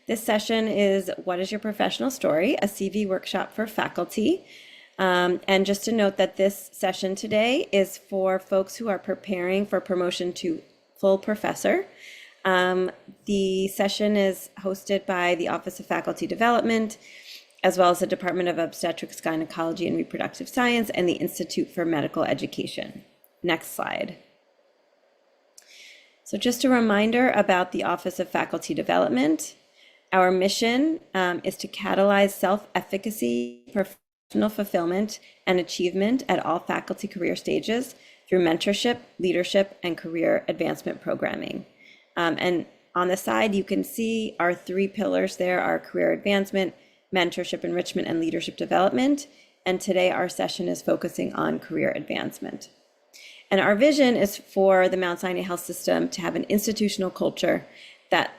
This session is What is Your Professional Story? A CV workshop for faculty. And just to note that this session today is for folks who are preparing for promotion to full professor. The session is hosted by the Office of Faculty Development, as well as the Department of Obstetrics, Gynecology, and Reproductive Science, and the Institute for Medical Education. Next slide. So just a reminder about the Office of Faculty Development. Our mission is to catalyze self-efficacy, professional fulfillment, and achievement at all faculty career stages through mentorship, leadership, and career advancement programming. And on the side, you can see our three pillars there are career advancement, mentorship, enrichment, and leadership development. And today our session is focusing on career advancement. And our vision is for the Mount Sinai Health System to have an institutional culture that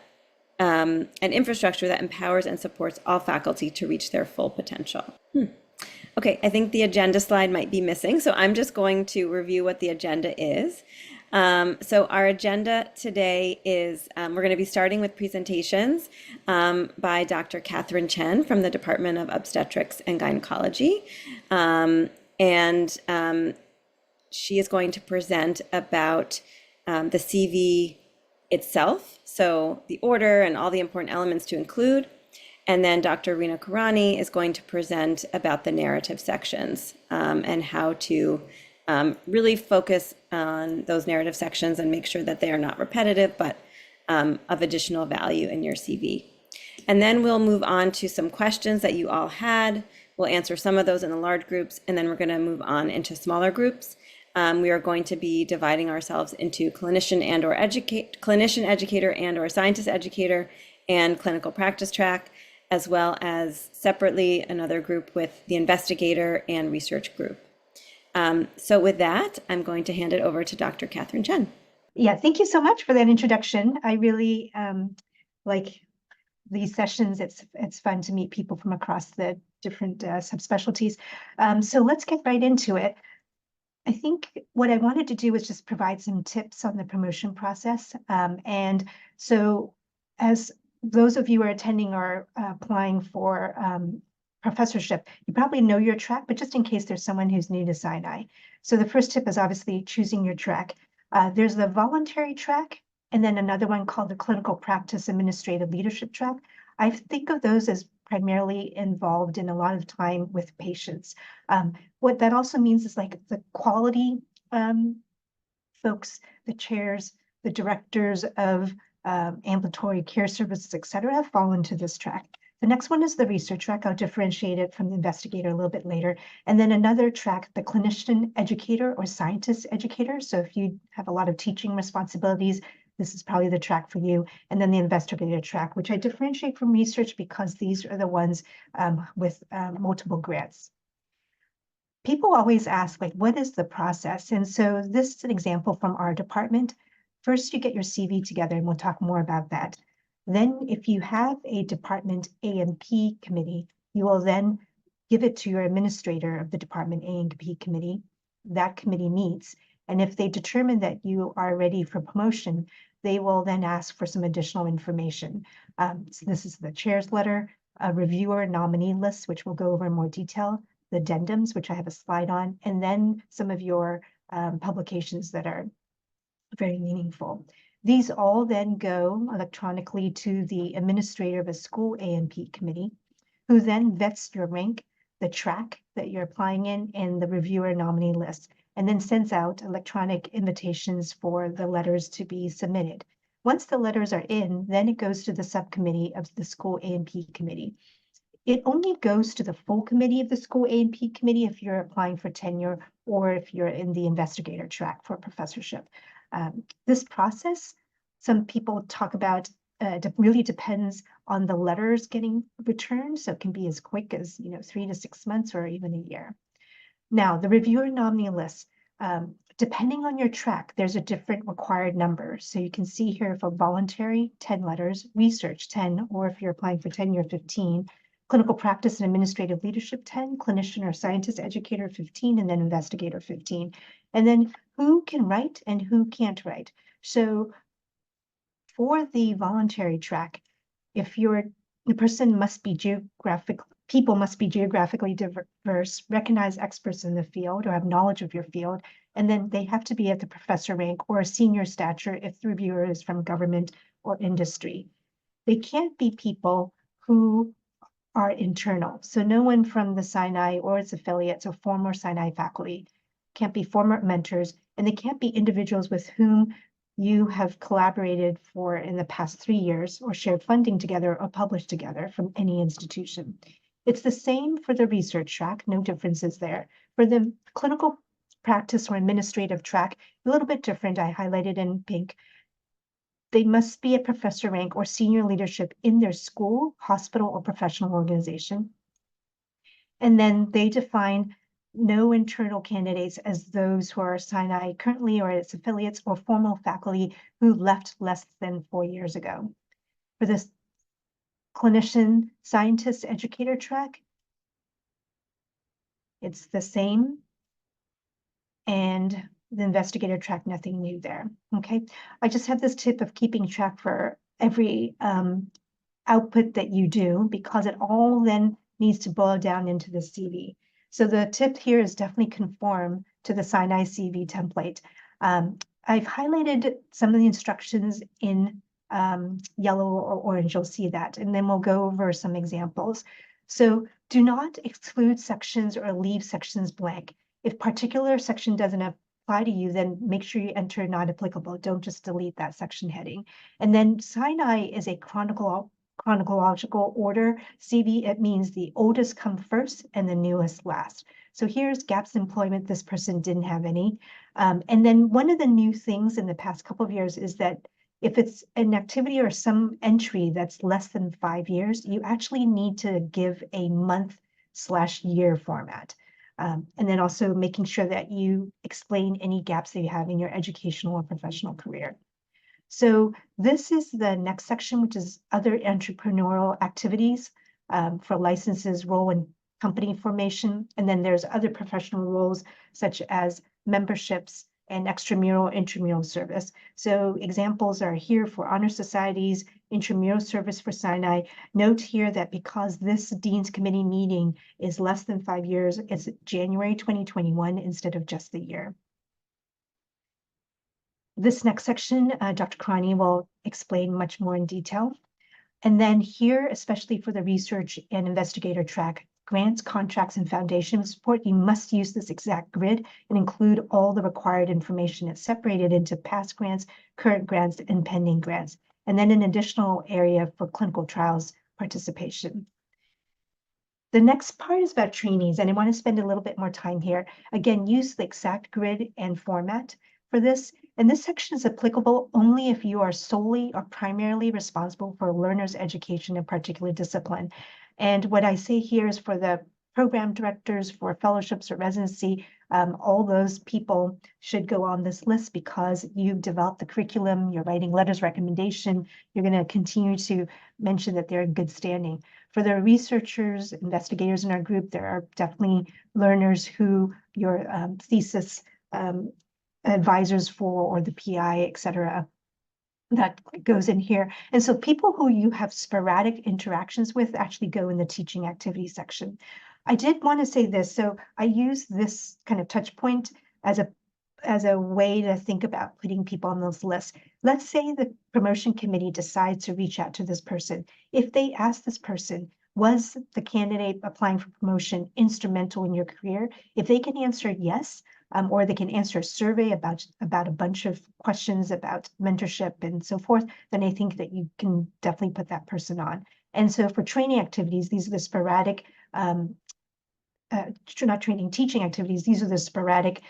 an infrastructure that empowers and supports all faculty to reach their full potential. Okay, I think the agenda slide might be missing, so I'm just going to review what the agenda is. So our agenda today is we're going to be starting with presentations by Dr. Catherine Chen from the Department of Obstetrics and Gynecology. She is going to present about the CV itself, so the order and all the important elements to include. And then Dr. Rina Karani is going to present about the narrative sections and how to really focus on those narrative sections and make sure that they are not repetitive, but of additional value in your CV. And then we'll move on to some questions that you all had. We'll answer some of those in the large groups, and then we're going to move on into smaller groups. We are going to be dividing ourselves into clinician educator and or scientist educator and clinical practice track, as well as separately another group with the investigator and research group. So with that, I'm going to hand it over to Dr. Catherine Chen. Yeah, thank you so much for that introduction. I really like these sessions. It's fun to meet people from across the different subspecialties. So let's get right into it. I think what I wanted to do was just provide some tips on the promotion process. And so as those of you who are attending or applying for professorship, you probably know your track, but just in case there's someone who's new to Sinai. So the first tip is obviously choosing your track. There's the voluntary track, and then another one called the clinical practice administrative leadership track. I think of those as primarily involved in a lot of time with patients. What that also means is like the quality folks, the chairs, the directors of ambulatory care services, et cetera, fall into this track. The next one is the research track. I'll differentiate it from the investigator a little bit later. And then another track, the clinician educator or scientist educator. So if you have a lot of teaching responsibilities, this is probably the track for you. And then the investigator track, which I differentiate from research because these are the ones with multiple grants. People always ask, like, what is the process? And so this is an example from our department. First, you get your CV together, and we'll talk more about that. Then if you have a department A&P committee, you will then give it to your administrator of the department A&P committee. That committee meets. And if they determine that you are ready for promotion, they will then ask for some additional information. So this is the chair's letter, a reviewer nominee list, which we'll go over in more detail, the addendums, which I have a slide on, and then some of your publications that are very meaningful. These all then go electronically to the administrator of a school A&P committee, who then vets your rank, the track that you're applying in, and the reviewer nominee list, and then sends out electronic invitations for the letters to be submitted. Once the letters are in, then it goes to the subcommittee of the school A&P committee. It only goes to the full committee of the school A&P committee if you're applying for tenure or if you're in the investigator track for professorship. This process, some people talk about, really depends on the letters getting returned. So it can be as quick as 3 to 6 months or even a year. Now, the reviewer nominee list, depending on your track, there's a different required number. So you can see here for voluntary, 10 letters, research 10, or if you're applying for tenure, 15, clinical practice and administrative leadership 10, clinician or scientist educator 15, and then investigator 15. And then who can write and who can't write. So for the voluntary track, the person must be people must be geographically diverse, recognized experts in the field or have knowledge of your field, and then they have to be at the professor rank or a senior stature if the reviewer is from government or industry. They can't be people who are internal. So no one from the Sinai or its affiliates or former Sinai faculty, can't be former mentors, and they can't be individuals with whom you have collaborated for in the past 3 years or shared funding together or published together from any institution. It's the same for the research track, no differences there. For the clinical practice or administrative track, a little bit different. I highlighted in pink. They must be at professor rank or senior leadership in their school, hospital, or professional organization. And then they define no internal candidates as those who are Sinai currently or its affiliates or formal faculty who left less than 4 years ago. For this clinician, scientist, educator track, it's the same. And the investigator track, nothing new there. Okay, I just have this tip of keeping track for every output that you do, because it all then needs to boil down into the CV. So the tip here is definitely conform to the Sinai CV template. I've highlighted some of the instructions in yellow or orange, you'll see that, and then we'll go over some examples. So do not exclude sections or leave sections blank. If particular section doesn't apply to you, then make sure you enter not applicable. Don't just delete that section heading. And then Sinai is a chronological order CV. It means the oldest come first and the newest last. So here's gaps in employment. This person didn't have any. And then one of the new things in the past couple of years is that if it's an activity or some entry that's less than 5 years, you actually need to give a month/year format. And then also making sure that you explain any gaps that you have in your educational or professional career. So this is the next section, which is other entrepreneurial activities for licenses, role, and company formation. And then there's other professional roles such as memberships and extramural, intramural service. So examples are here for honor societies, intramural service for Sinai. Note here that because this Dean's Committee meeting is less than 5 years, it's January 2021 instead of just the year. This next section, Dr. Karani will explain much more in detail. And then here, especially for the research and investigator track, grants, contracts, and foundation support, you must use this exact grid and include all the required information. It's separated into past grants, current grants, and pending grants. And then an additional area for clinical trials participation. The next part is about trainees, and I want to spend a little bit more time here. Again, use the exact grid and format for this. And this section is applicable only if you are solely or primarily responsible for a learner's education in a particular discipline. And what I say here is for the program directors, for fellowships or residency, all those people should go on this list because you've developed the curriculum, you're writing letters of recommendation, you're going to continue to mention that they're in good standing. For the researchers, investigators in our group, there are definitely learners who your thesis advisors for, or the PI, et cetera, that goes in here. And so people who you have sporadic interactions with actually go in the teaching activity section. I did want to say this. So I use this kind of touch point as a way to think about putting people on those lists. Let's say the promotion committee decides to reach out to this person. If they ask this person, was the candidate applying for promotion instrumental in your career? If they can answer yes, or they can answer a survey about a bunch of questions about mentorship and so forth, then I think that you can definitely put that person on. And so for training activities, these are the sporadic, not training, teaching activities, these are the sporadic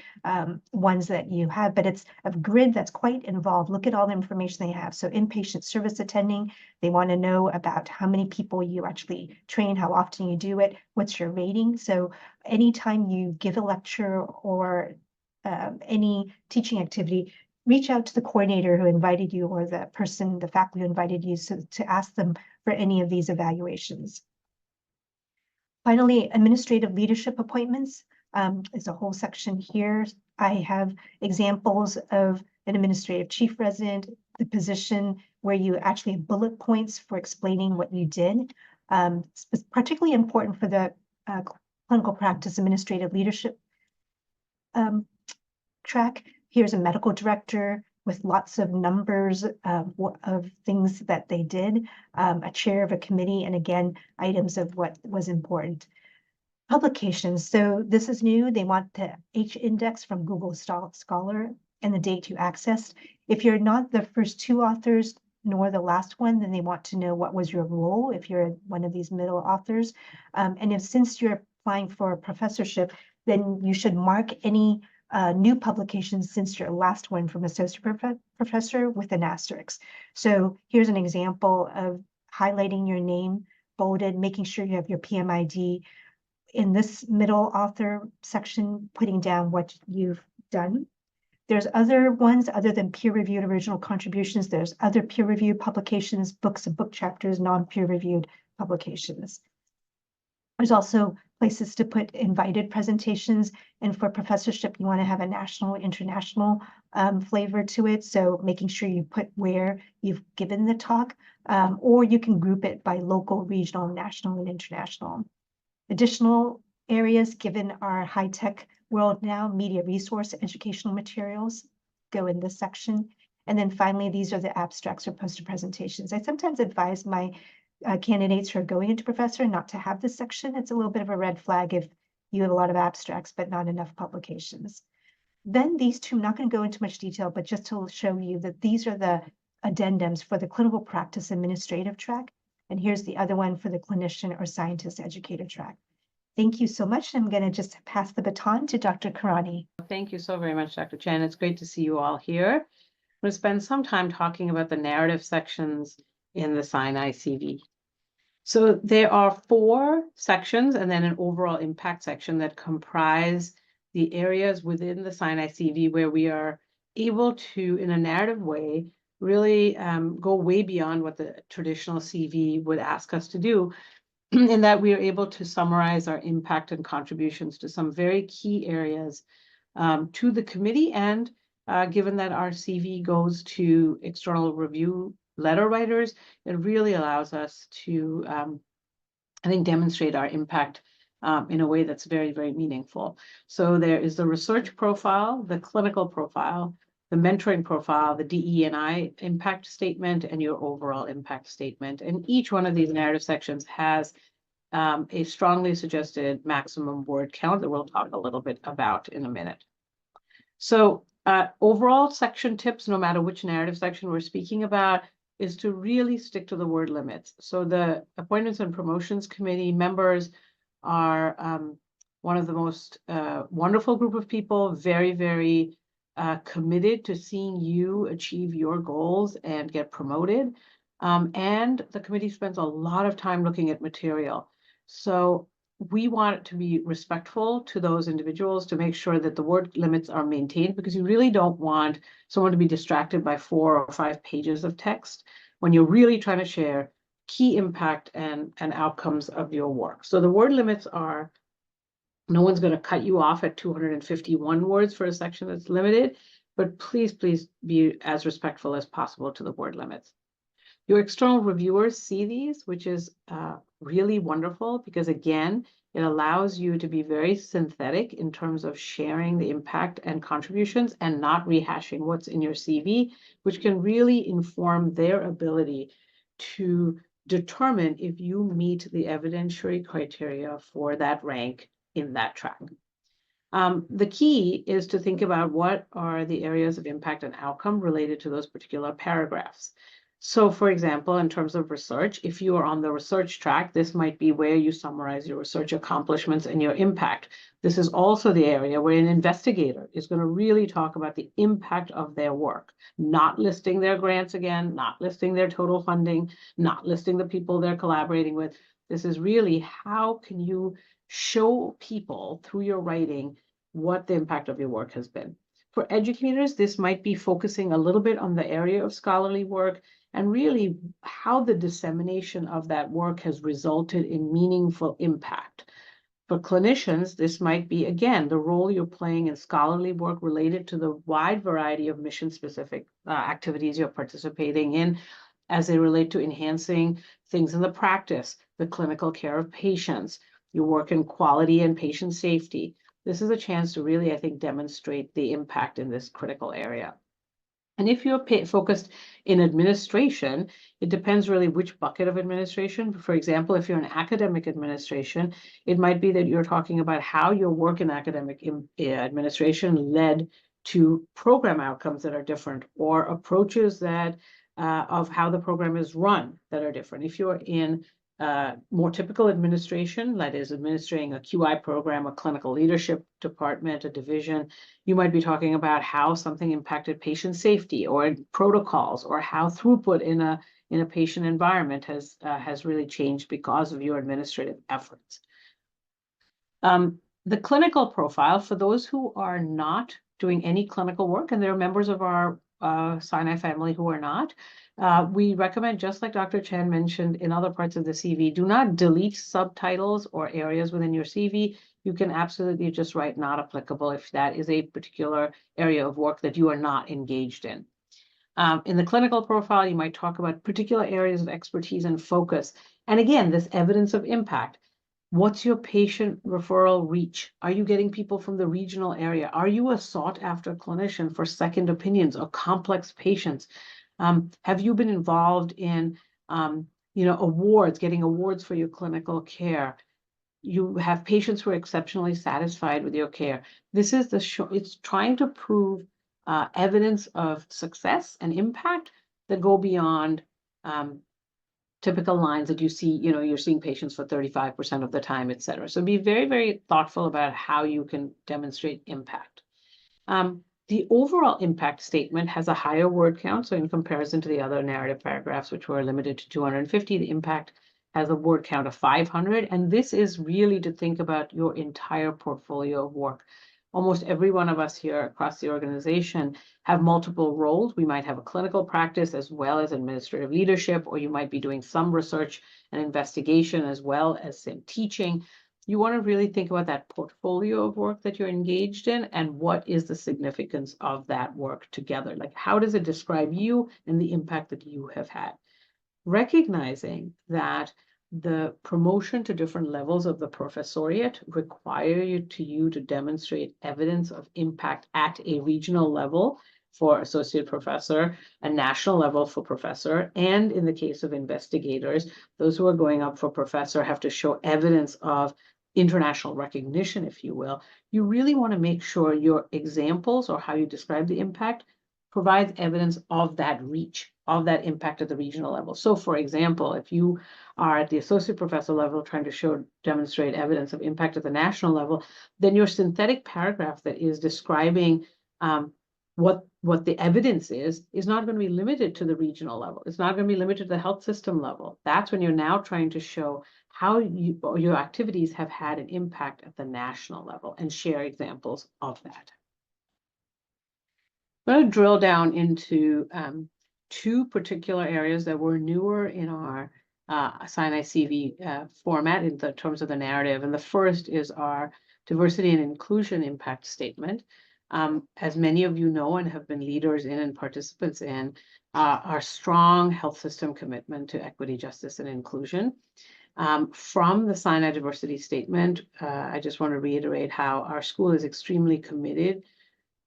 ones that you have, but it's a grid that's quite involved. Look at all the information they have. So inpatient service attending, they want to know about how many people you actually train, how often you do it, what's your rating. So anytime you give a lecture or any teaching activity, reach out to the coordinator who invited you or the person, the faculty who invited you, so to ask them for any of these evaluations. Finally, administrative leadership appointments is a whole section here. I have examples of an administrative chief resident, the position where you actually have bullet points for explaining what you did. It's particularly important for the clinical practice administrative leadership track. Here's a medical director with lots of numbers of things that they did, a chair of a committee, and again, items of what was important. Publications. So this is new. They want the H-index from Google Scholar and the date you accessed. If you're not the first two authors nor the last one, then they want to know what was your role if you're one of these middle authors. And if since you're applying for a professorship, then you should mark any new publications since your last one from associate professor with an asterisk. So here's an example of highlighting your name, bolded, making sure you have your PMID. In this middle author section, putting down what you've done. There's other ones other than peer-reviewed original contributions. There's other peer-reviewed publications, books and book chapters, non-peer-reviewed publications. There's also places to put invited presentations. And for professorship, you want to have a national, international flavor to it. So making sure you put where you've given the talk, or you can group it by local, regional, national, and international. Additional areas, given our high-tech world now, media resource, educational materials go in this section. And then finally, these are the abstracts or poster presentations. I sometimes advise my candidates who are going into professor not to have this section. It's a little bit of a red flag if you have a lot of abstracts, but not enough publications. Then these two, I'm not going to go into much detail, but just to show you that these are the addendums for the clinical practice administrative track. And here's the other one for the clinician or scientist educator track. Thank you so much. I'm going to just pass the baton to Dr. Karani. Thank you so very much, Dr. Chen. It's great to see you all here. I'm going to spend some time talking about the narrative sections in the Sinai CV. So there are 4 sections and then an overall impact section that comprise the areas within the Sinai CV where we are able to, in a narrative way, really go way beyond what the traditional CV would ask us to do, in that we are able to summarize our impact and contributions to some very key areas to the committee. And given that our CV goes to external review letter writers, it really allows us to, I think, demonstrate our impact in a way that's very, very meaningful. So there is the research profile, the clinical profile, the mentoring profile, the DE&I impact statement, and your overall impact statement. And each one of these narrative sections has a strongly suggested maximum word count that we'll talk a little bit about in a minute. So overall section tips, no matter which narrative section we're speaking about, is to really stick to the word limits. So the Appointments and Promotions Committee members are one of the most wonderful group of people, very, very committed to seeing you achieve your goals and get promoted. And the committee spends a lot of time looking at material. So we want it to be respectful to those individuals to make sure that the word limits are maintained, because you really don't want someone to be distracted by 4 or 5 pages of text when you're really trying to share key impact and outcomes of your work. So the word limits are, no one's going to cut you off at 251 words for a section that's limited, but please, please be as respectful as possible to the word limits. Your external reviewers see these, which is really wonderful, because again, it allows you to be very synthetic in terms of sharing the impact and contributions and not rehashing what's in your CV, which can really inform their ability to determine if you meet the evidentiary criteria for that rank in that track. The key is to think about what are the areas of impact and outcome related to those particular paragraphs. So for example, in terms of research, if you are on the research track, this might be where you summarize your research accomplishments and your impact. This is also the area where an investigator is going to really talk about the impact of their work, not listing their grants again, not listing their total funding, not listing the people they're collaborating with. This is really how can you show people through your writing what the impact of your work has been. For educators, this might be focusing a little bit on the area of scholarly work and really how the dissemination of that work has resulted in meaningful impact. For clinicians, this might be, again, the role you're playing in scholarly work related to the wide variety of mission-specific activities you're participating in as they relate to enhancing things in the practice, the clinical care of patients, your work in quality and patient safety. This is a chance to really, I think, demonstrate the impact in this critical area. And if you're focused in administration, it depends really which bucket of administration. For example, if you're in academic administration, it might be that you're talking about how your work in academic administration led to program outcomes that are different, or approaches that of how the program is run that are different. If you're in more typical administration, that is administering a QI program, a clinical leadership department, a division, you might be talking about how something impacted patient safety or protocols, or how throughput in a patient environment has really changed because of your administrative efforts. The clinical profile, for those who are not doing any clinical work, and there are members of our Sinai family who are not, we recommend, just like Dr. Chan mentioned in other parts of the CV, do not delete subtitles or areas within your CV. You can absolutely just write not applicable if that is a particular area of work that you are not engaged in. In the clinical profile, you might talk about particular areas of expertise and focus. And again, this evidence of impact. What's your patient referral reach? Are you getting people from the regional area? Are you a sought after clinician for second opinions or complex patients? Have you been involved in, awards, getting awards for your clinical care? You have patients who are exceptionally satisfied with your care. This is it's trying to prove evidence of success and impact that go beyond typical lines that you see, you're seeing patients for 35% of the time, et cetera. So be very, very thoughtful about how you can demonstrate impact. The overall impact statement has a higher word count. So in comparison to the other narrative paragraphs, which were limited to 250, the impact has a word count of 500. And this is really to think about your entire portfolio of work. Almost every one of us here across the organization have multiple roles. We might have a clinical practice as well as administrative leadership, or you might be doing some research and investigation as well as some teaching. You want to really think about that portfolio of work that you're engaged in and what is the significance of that work together. Like, how does it describe you and the impact that you have had? Recognizing that the promotion to different levels of the professoriate require you to demonstrate evidence of impact at a regional level for associate professor, a national level for professor, and in the case of investigators, those who are going up for professor have to show evidence of international recognition, if you will. You really want to make sure your examples or how you describe the impact provides evidence of that reach, of that impact at the regional level. So for example, if you are at the associate professor level trying to demonstrate evidence of impact at the national level, then your synthetic paragraph that is describing what the evidence is not going to be limited to the regional level. It's not going to be limited to the health system level. That's when you're now trying to show how your activities have had an impact at the national level and share examples of that. I'm going to drill down into two particular areas that were newer in our Sinai CV format in the terms of the narrative. And the first is our diversity and inclusion impact statement. As many of you know and have been leaders in and participants in, our strong health system commitment to equity, justice, and inclusion. From the Sinai diversity statement, I just want to reiterate how our school is extremely committed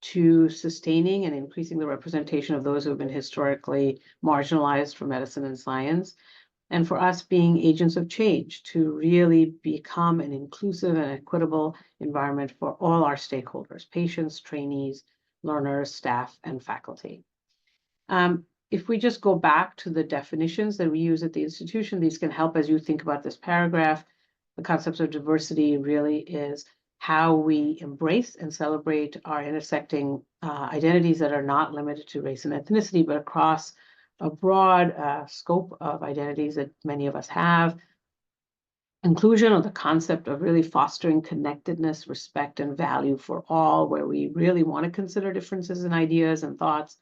to sustaining and increasing the representation of those who have been historically marginalized for medicine and science, and for us being agents of change to really become an inclusive and equitable environment for all our stakeholders, patients, trainees, learners, staff, and faculty. If we just go back to the definitions that we use at the institution, these can help as you think about this paragraph. The concept of diversity really is how we embrace and celebrate our intersecting identities that are not limited to race and ethnicity, but across a broad scope of identities that many of us have. Inclusion, or the concept of really fostering connectedness, respect, and value for all, where we really want to consider differences in ideas and thoughts.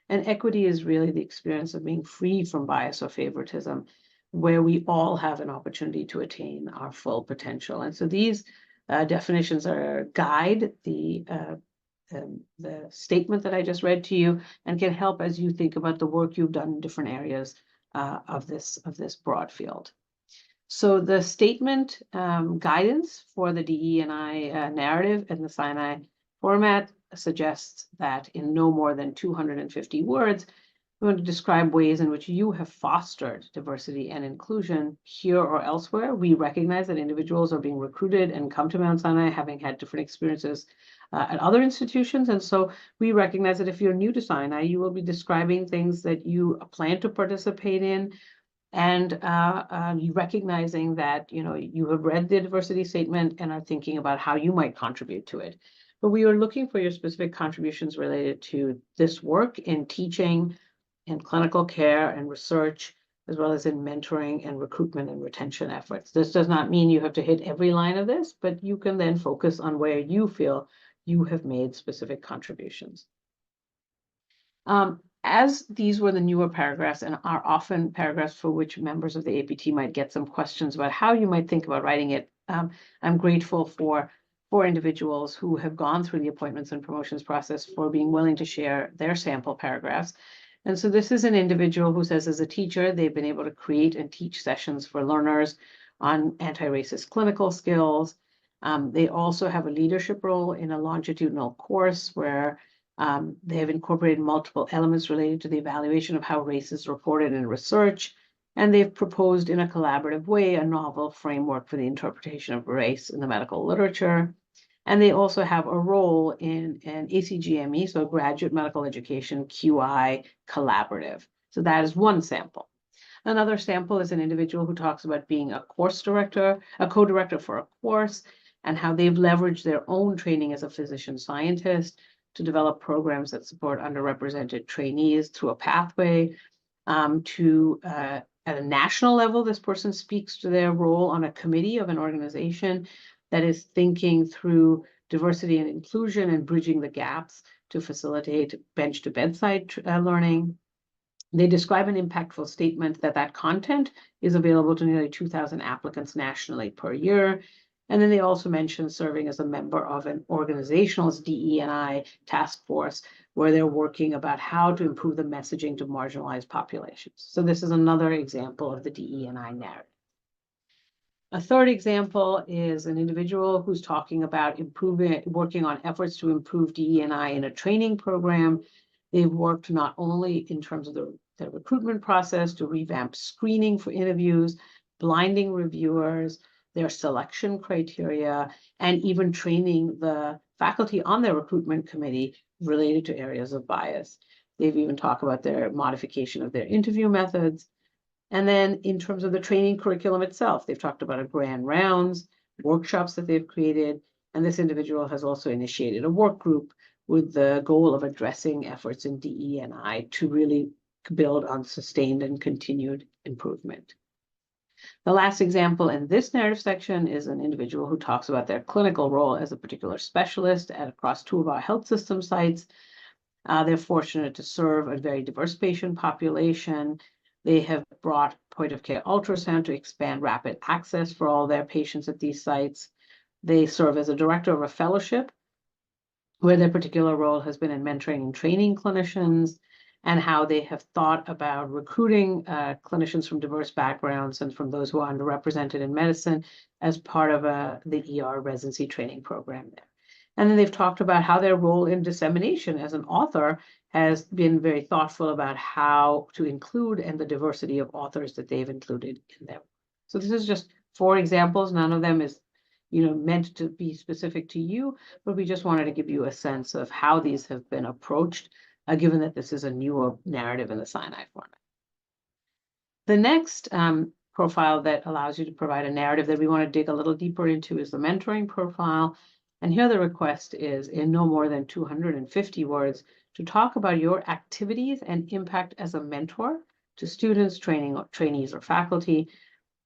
And equity is really the experience of being free from bias or favoritism, where we all have an opportunity to attain our full potential. And so these definitions are guide the statement that I just read to you, and can help as you think about the work you've done in different areas of this broad field. So the statement guidance for the DE&I narrative in the Sinai format suggests that in no more than 250 words, we want to describe ways in which you have fostered diversity and inclusion here or elsewhere. We recognize that individuals are being recruited and come to Mount Sinai having had different experiences at other institutions. And so we recognize that if you're new to Sinai, you will be describing things that you plan to participate in, and you recognizing that you have read the diversity statement and are thinking about how you might contribute to it. But we are looking for your specific contributions related to this work in teaching, in clinical care and research, as well as in mentoring and recruitment and retention efforts. This does not mean you have to hit every line of this, but you can then focus on where you feel you have made specific contributions. As these were the newer paragraphs and are often paragraphs for which members of the APT might get some questions about how you might think about writing it, I'm grateful for individuals who have gone through the appointments and promotions process for being willing to share their sample paragraphs. And so this is an individual who says, as a teacher, they've been able to create and teach sessions for learners on anti-racist clinical skills. They also have a leadership role in a longitudinal course where they have incorporated multiple elements related to the evaluation of how race is reported in research. And they've proposed in a collaborative way a novel framework for the interpretation of race in the medical literature. And they also have a role in an ACGME, so a graduate medical education QI collaborative. So that is one sample. Another sample is an individual who talks about being a course director, a co-director for a course, and how they've leveraged their own training as a physician scientist to develop programs that support underrepresented trainees through a pathway at a national level. This person speaks to their role on a committee of an organization that is thinking through diversity and inclusion and bridging the gaps to facilitate bench to bedside learning. They describe an impactful statement that content is available to nearly 2,000 applicants nationally per year. And then they also mention serving as a member of an organizational DE&I task force where they're working about how to improve the messaging to marginalized populations. So this is another example of the DE&I narrative. A third example is an individual who's talking about working on efforts to improve DE&I in a training program. They've worked not only in terms of the recruitment process to revamp screening for interviews, blinding reviewers, their selection criteria, and even training the faculty on their recruitment committee related to areas of bias. They've even talked about their modification of their interview methods. And then in terms of the training curriculum itself, they've talked about a grand rounds, workshops that they've created, and this individual has also initiated a work group with the goal of addressing efforts in DE&I to really build on sustained and continued improvement. The last example in this narrative section is an individual who talks about their clinical role as a particular specialist across 2 of our health system sites. They're fortunate to serve a very diverse patient population. They have brought point-of-care ultrasound to expand rapid access for all their patients at these sites. They serve as a director of a fellowship where their particular role has been in mentoring and training clinicians, and how they have thought about recruiting clinicians from diverse backgrounds and from those who are underrepresented in medicine as part of the ER residency training program there. And then they've talked about how their role in dissemination as an author has been very thoughtful about how to include and the diversity of authors that they've included in them. So this is just 4 examples. None of them is meant to be specific to you, but we just wanted to give you a sense of how these have been approached, given that this is a newer narrative in the Sinai format. The next profile that allows you to provide a narrative that we want to dig a little deeper into is the mentoring profile. And here the request is in no more than 250 words to talk about your activities and impact as a mentor to students, trainees, or faculty,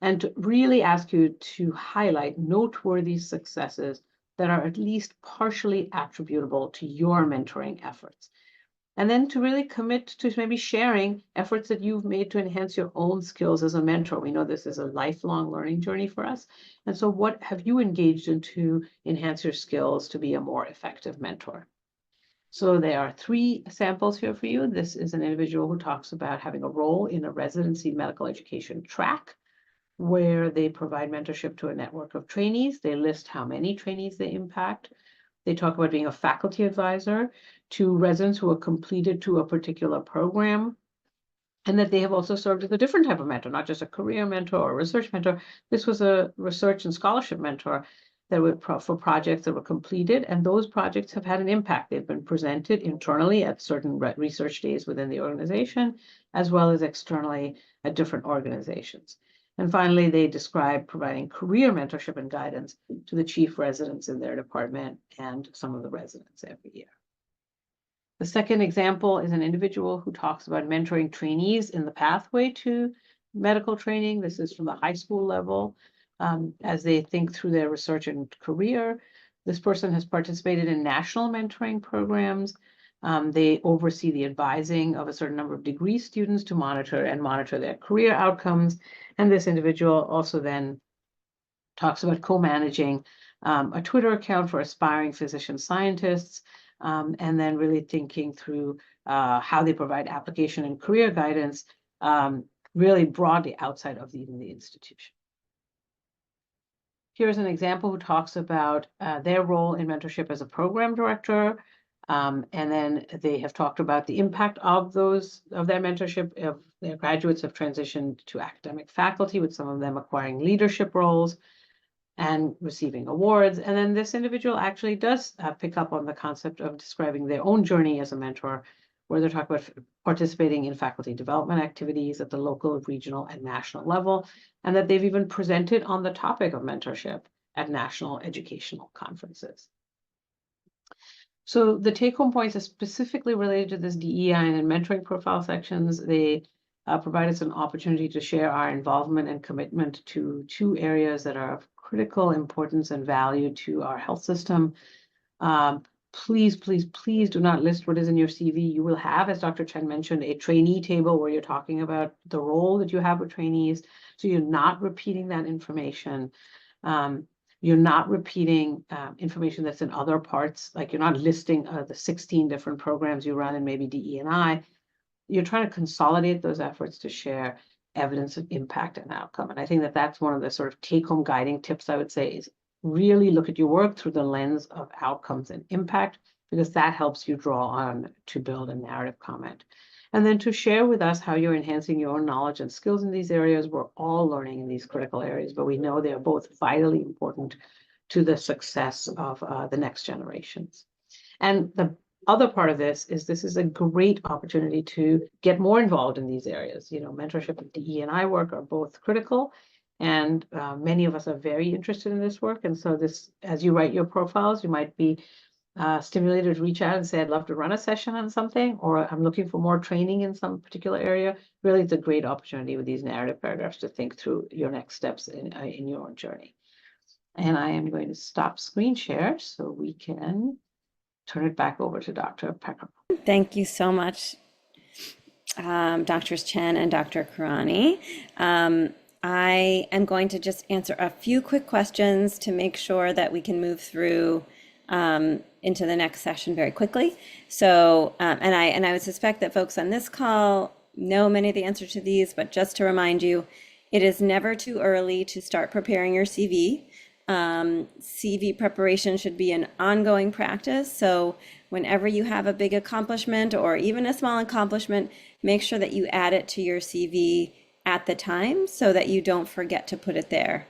and to really ask you to highlight noteworthy successes that are at least partially attributable to your mentoring efforts. And then to really commit to maybe sharing efforts that you've made to enhance your own skills as a mentor. We know this is a lifelong learning journey for us. And so what have you engaged in to enhance your skills to be a more effective mentor? So there are 3 samples here for you. This is an individual who talks about having a role in a residency medical education track where they provide mentorship to a network of trainees. They list how many trainees they impact. They talk about being a faculty advisor to residents who are completed to a particular program, and that they have also served as a different type of mentor, not just a career mentor or a research mentor. This was a research and scholarship mentor that were for projects that were completed, and those projects have had an impact. They've been presented internally at certain research days within the organization, as well as externally at different organizations. And finally, they describe providing career mentorship and guidance to the chief residents in their department and some of the residents every year. The second example is an individual who talks about mentoring trainees in the pathway to medical training. This is from the high school level as they think through their research and career. This person has participated in national mentoring programs. They oversee the advising of a certain number of degree students to monitor their career outcomes. And this individual also then talks about co-managing a Twitter account for aspiring physician scientists, and then really thinking through how they provide application and career guidance really broadly outside of even the institution. Here's an example who talks about their role in mentorship as a program director. And then they have talked about the impact of their mentorship. Of their graduates have transitioned to academic faculty, with some of them acquiring leadership roles and receiving awards. And then this individual actually does pick up on the concept of describing their own journey as a mentor, where they're talking about participating in faculty development activities at the local, regional, and national level, and that they've even presented on the topic of mentorship at national educational conferences. So the take-home points are specifically related to this DEI and mentoring profile sections. They provide us an opportunity to share our involvement and commitment to 2 areas that are of critical importance and value to our health system. Please, please, please do not list what is in your CV. You will have, as Dr. Chen mentioned, a trainee table where you're talking about the role that you have with trainees. So you're not repeating that information. You're not repeating information that's in other parts, like you're not listing the 16 different programs you run in maybe DE&I. You're trying to consolidate those efforts to share evidence of impact and outcome. And I think that that's one of the sort of take-home guiding tips I would say is really look at your work through the lens of outcomes and impact, because that helps you draw on to build a narrative comment. And then to share with us how you're enhancing your own knowledge and skills in these areas. We're all learning in these critical areas, but we know they're both vitally important to the success of the next generations. And the other part of this is a great opportunity to get more involved in these areas. You know, mentorship and DE&I work are both critical, and many of us are very interested in this work. And so this, as you write your profiles, you might be stimulated to reach out and say, I'd love to run a session on something, or I'm looking for more training in some particular area. Really, it's a great opportunity with these narrative paragraphs to think through your next steps in your own journey. And I am going to stop screen share so we can turn it back over to Dr. Pecker. Thank you so much, Drs. Chen and Dr. Karani. I am going to just answer a few quick questions to make sure that we can move through into the next session very quickly. So, and I would suspect that folks on this call know many of the answers to these, but just to remind you, it is never too early to start preparing your CV. CV preparation should be an ongoing practice. So whenever you have a big accomplishment or even a small accomplishment, make sure that you add it to your CV at the time so that you don't forget to put it there.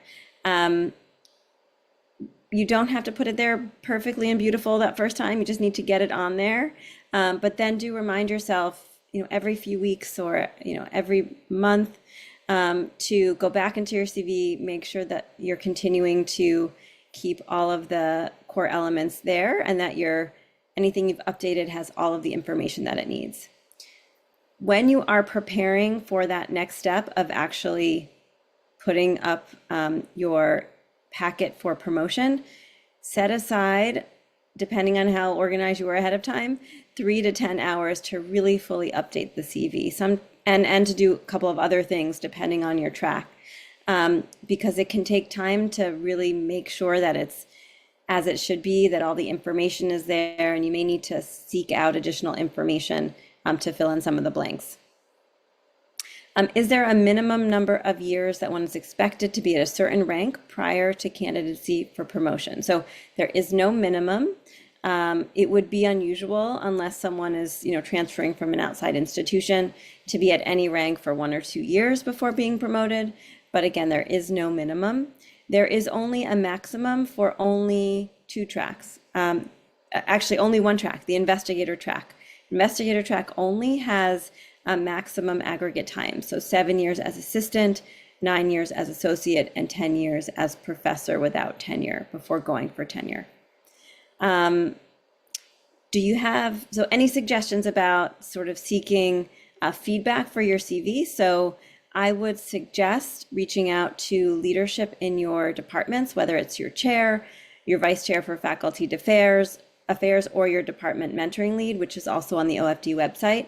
You don't have to put it there perfectly and beautiful that first time. You just need to get it on there. But then do remind yourself, every few weeks or, every month, to go back into your CV, make sure that you're continuing to keep all of the core elements there and that anything you've updated has all of the information that it needs. When you are preparing for that next step of actually putting up your packet for promotion, set aside depending on how organized you were ahead of time, 3 to 10 hours to really fully update the CV. And to do a couple of other things depending on your track, because it can take time to really make sure that it's as it should be, that all the information is there, and you may need to seek out additional information to fill in some of the blanks. Is there a minimum number of years that one is expected to be at a certain rank prior to candidacy for promotion? So there is no minimum. It would be unusual unless someone is, transferring from an outside institution to be at any rank for 1 or 2 years before being promoted. But again, there is no minimum. There is only a maximum for only 2 tracks. Actually, only 1 track, the investigator track. Investigator track only has a maximum aggregate time. So 7 years as assistant, 9 years as associate, and 10 years as professor without tenure before going for tenure. Do you have, any suggestions about sort of seeking feedback for your CV? So I would suggest reaching out to leadership in your departments, whether it's your chair, your vice chair for faculty affairs, or your department mentoring lead, which is also on the OFD website.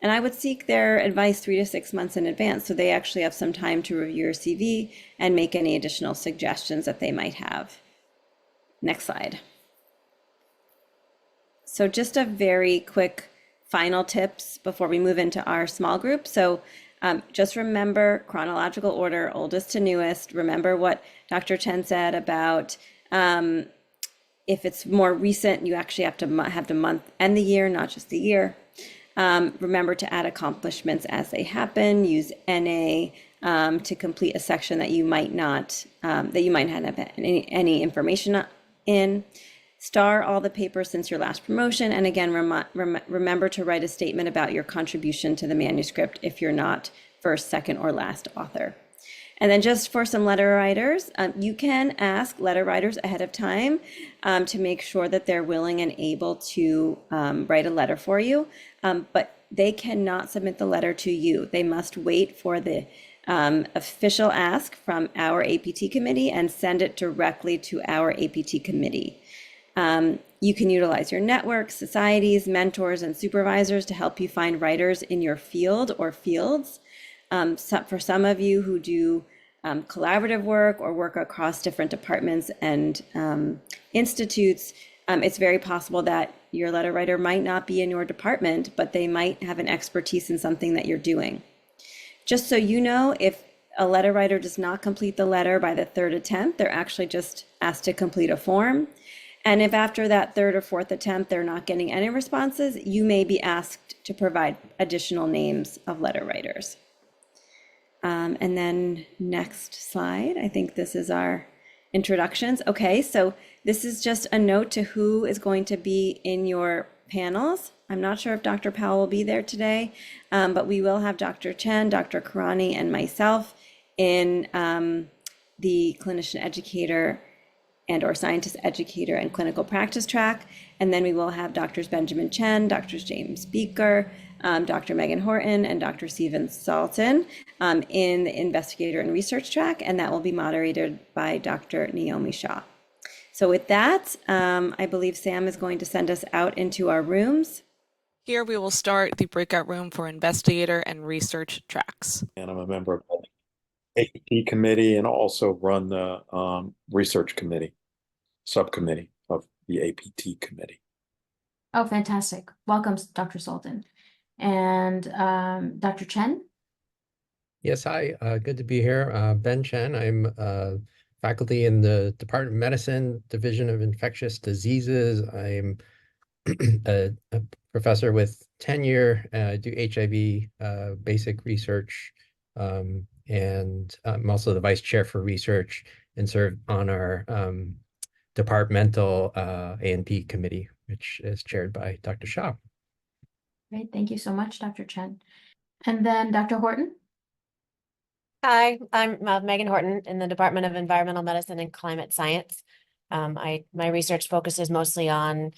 And I would seek their advice 3 to 6 months in advance, so they actually have some time to review your CV and make any additional suggestions that they might have. Next slide. So just a very quick final tips before we move into our small group. So just remember chronological order, oldest to newest. Remember what Dr. Chen said about if it's more recent, you actually have to have the month and the year, not just the year. Remember to add accomplishments as they happen. Use NA to complete a section that you might not have any information in. Star all the papers since your last promotion, and again, remember to write a statement about your contribution to the manuscript if you're not first, second, or last author. And then just for some letter writers, you can ask letter writers ahead of time to make sure that they're willing and able to write a letter for you, but they cannot submit the letter to you. They must wait for the official ask from our APT committee and send it directly to our APT committee. You can utilize your network, societies, mentors, and supervisors to help you find writers in your field or fields. For some of you who do collaborative work or work across different departments and institutes, it's very possible that your letter writer might not be in your department, but they might have an expertise in something that you're doing. Just so you know, if a letter writer does not complete the letter by the 3rd attempt, they're actually just asked to complete a form. And if after that 3rd or 4th attempt, they're not getting any responses, you may be asked to provide additional names of letter writers. And then next slide, I think this is our introductions. Okay, so this is just a note to who is going to be in your panels. I'm not sure if Dr. Powell will be there today, but we will have Dr. Chen, Dr. Karani, and myself in the clinician educator and/or scientist educator and clinical practice track. And then we will have Drs. Benjamin Chen, Drs. James Beaker, Dr. Megan Horton, and Dr. Stephen Salton in the investigator and research track, and that will be moderated by Dr. Naomi Shaw. So with that, I believe Sam is going to send us out into our rooms. Here we will start the breakout room for investigator and research tracks. And I'm a member of the APT committee and also run the research committee, subcommittee of the APT committee. Oh, fantastic. Welcome, Dr. Sultan. And Dr. Chen? Yes, hi. Good to be here. Ben Chen. I'm faculty in the Department of Medicine, Division of Infectious Diseases. I'm a professor with tenure. I do HIV basic research, and I'm also the vice chair for research and serve on our departmental A&P committee, which is chaired by Dr. Shah. Great. Thank you so much, Dr. Chen. And then Dr. Horton? Hi, I'm Megan Horton in the Department of Environmental Medicine and Climate Science. My research focuses mostly on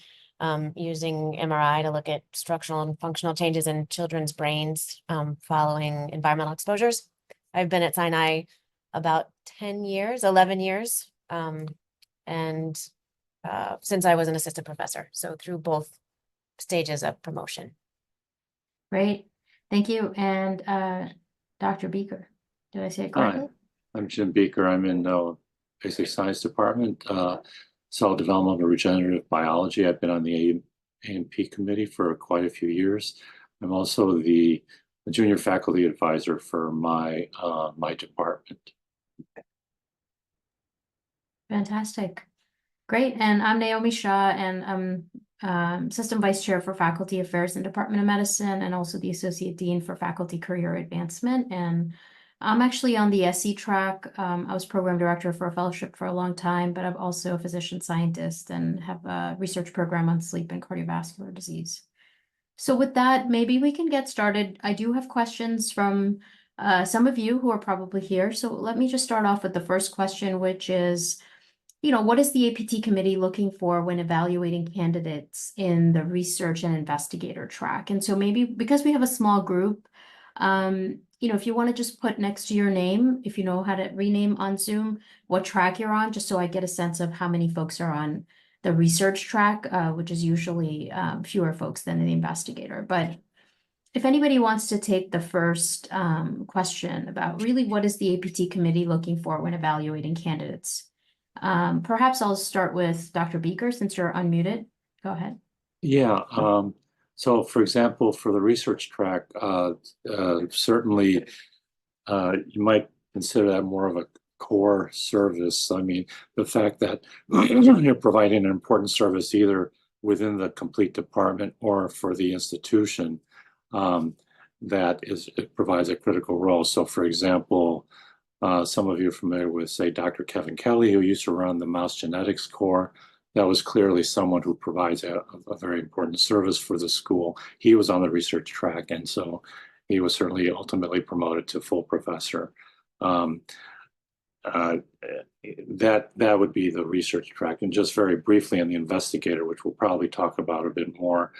using MRI to look at structural and functional changes in children's brains following environmental exposures. I've been at Sinai about 11 years, and since I was an assistant professor. So through both stages of promotion. Great, thank you. And Dr. Beaker, did I say it Hi, correctly? I'm Jim Beaker. I'm in basic science department, cell development and regenerative biology. I've been on the A&P committee for quite a few years. I'm also the junior faculty advisor for my my department. Fantastic. Great. And I'm Naomi Shaw, and I'm Assistant Vice Chair for Faculty Affairs and Department of Medicine, and also the Associate Dean for Faculty Career Advancement. And I'm actually on the SE track. I was Program Director for a fellowship for a long time, but I'm also a physician scientist and have a research program on sleep and cardiovascular disease. So with that, maybe we can get started. I do have questions from some of you who are probably here. So let me just start off with the first question, which is, what is the APT committee looking for when evaluating candidates in the research and investigator track? And so maybe because we have a small group, if you want to just put next to your name, if you know how to rename on Zoom, what track you're on, just so I get a sense of how many folks are on the research track, which is usually fewer folks than the investigator. But if anybody wants to take the first question about really what is the APT committee looking for when evaluating candidates? Perhaps I'll start with Dr. Beaker since you're unmuted. Go ahead. Yeah. So, for example, for the research track, certainly you might consider that more of a core service. I mean, the fact that you're providing an important service either within the complete department or for the institution, it provides a critical role. So, for example, some of you are familiar with, say, Dr. Kevin Kelly, who used to run the mouse genetics core. That was clearly someone who provides a very important service for the school. He was on the research track, and so he was certainly ultimately promoted to full professor. That would be the research track. And just very briefly on the investigator, which we'll probably talk about a bit more,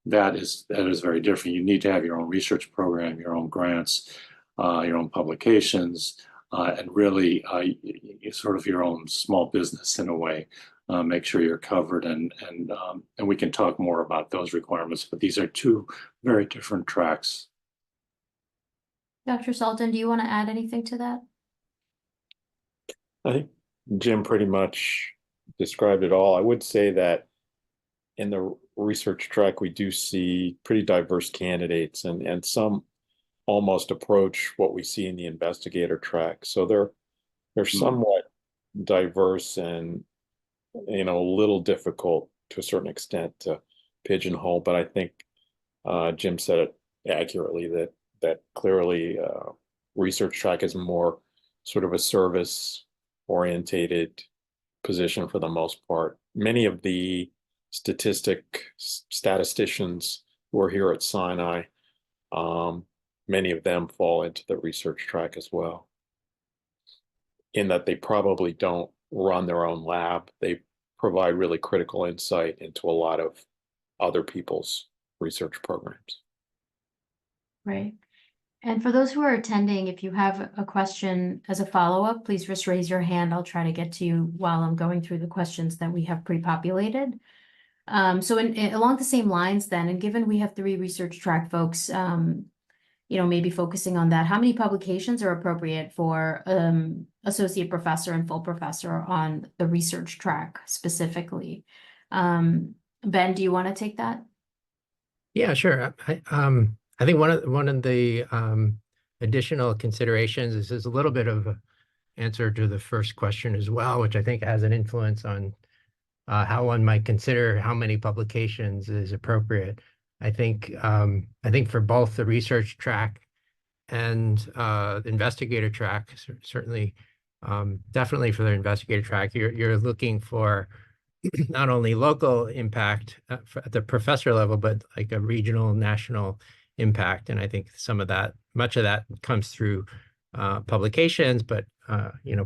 that is very different. You need to have your own research program, your own grants, your own publications, and really sort of your own small business in a way. Make sure you're covered, and we can talk more about those requirements. But these are two very different tracks. Dr. Sultan, do you want to add anything to that? I think Jim pretty much described it all. I would say that in the research track, we do see pretty diverse candidates, and some almost approach what we see in the investigator track. So they're somewhat diverse and a little difficult to a certain extent to pigeonhole. But I think Jim said it accurately that clearly research track is more sort of a service orientated position for the most part. Many of the statisticians who are here at Sinai, many of them fall into the research track as well, in that they probably don't run their own lab. They provide really critical insight into a lot of other people's research programs. Right. And for those who are attending, if you have a question as a follow-up, please just raise your hand. I'll try to get to you while I'm going through the questions that we have pre-populated. So along the same lines then, and given we have 3 research track folks, maybe focusing on that, how many publications are appropriate for associate professor and full professor on the research track specifically? Ben, do you want to take that? Yeah, sure. I think one of the additional considerations is a little bit of an answer to the first question as well, which I think has an influence on how one might consider how many publications is appropriate. I think for both the research track and investigator track, certainly, definitely for the investigator track, you're looking for not only local impact at the professor level, but like a regional, national impact. And I think much of that comes through publications, but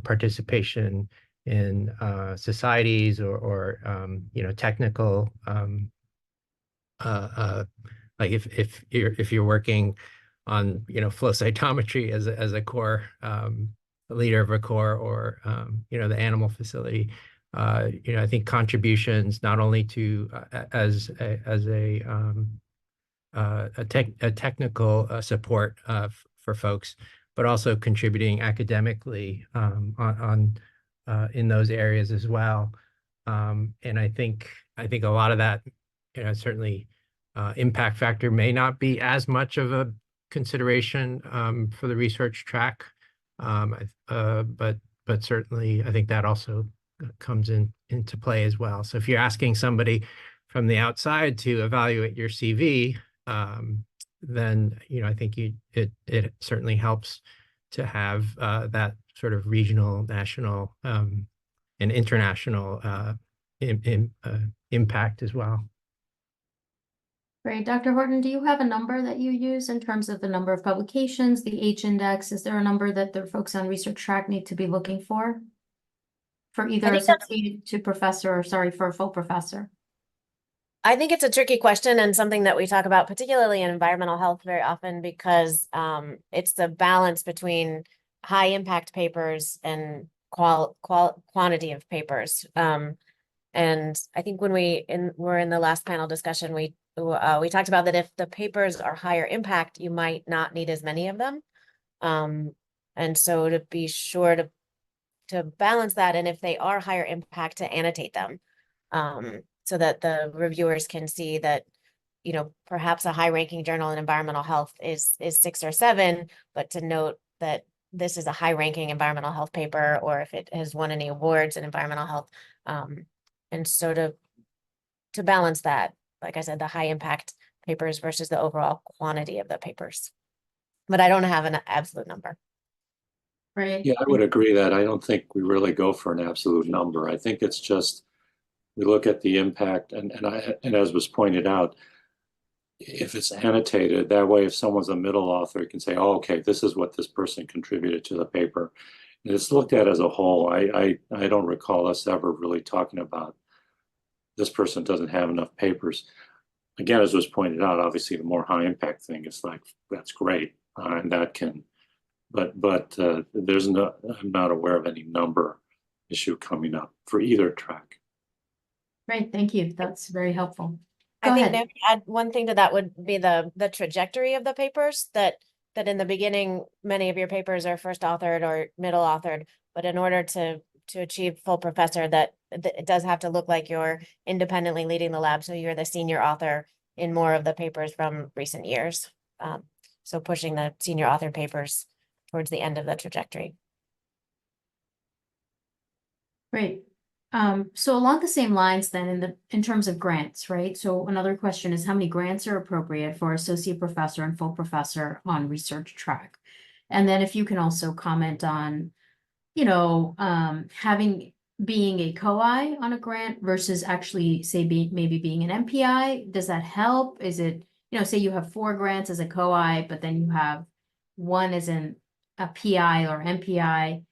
participation in societies or technical, like if you're working on flow cytometry as a core leader of a core, or the animal facility, I think contributions not only to as a technical support for folks, but also contributing academically on in those areas as well. And I think a lot of that, certainly impact factor may not be as much of a consideration for the research track, but certainly I think that also comes into play as well. So if you're asking somebody from the outside to evaluate your CV, then I think it certainly helps to have that sort of regional, national, and international impact as well. Great. Dr. Horton, do you have a number that you use in terms of the number of publications, the H-index? Is there a number that the folks on research track need to be looking for either associated to professor or, sorry, for a full professor? I think it's a tricky question and something that we talk about, particularly in environmental health, very often, because it's the balance between high impact papers and quantity of papers. And I think when we're in the last panel discussion, we talked about that if the papers are higher impact, you might not need as many of them. And so to be sure to balance that, and if they are higher impact, to annotate them. So that the reviewers can see that, perhaps a high ranking journal in environmental health is 6 or 7, but to note that this is a high ranking environmental health paper, or if it has won any awards in environmental health. And so to balance that, like I said, the high impact papers versus the overall quantity of the papers. But I don't have an absolute number. Right. Yeah, I would agree that I don't think we really go for an absolute number. I think it's just, we look at the impact, and as was pointed out, if it's annotated, that way if someone's a middle author, you can say, oh, okay, this is what this person contributed to the paper. And it's looked at as a whole. I don't recall us ever really talking about this person doesn't have enough papers. Again, as was pointed out, obviously the more high impact thing is like, that's great. And that can, but there's no, I'm not aware of any number issue coming up for either track. Great, thank you. That's very helpful. Go I think ahead. maybe add one thing to that would be the trajectory of the papers, that in the beginning, many of your papers are first authored or middle authored, but in order to achieve full professor, that it does have to look like you're independently leading the lab. So you're the senior author in more of the papers from recent years. So pushing the senior author papers towards the end of the trajectory. Great. So along the same lines then in terms of grants, right? So another question is how many grants are appropriate for associate professor and full professor on research track? And then if you can also comment on, being a co-I on a grant versus actually say maybe being an MPI, does that help? Is it, say you have 4 grants as a co-I, but then you have one as a PI or MPI,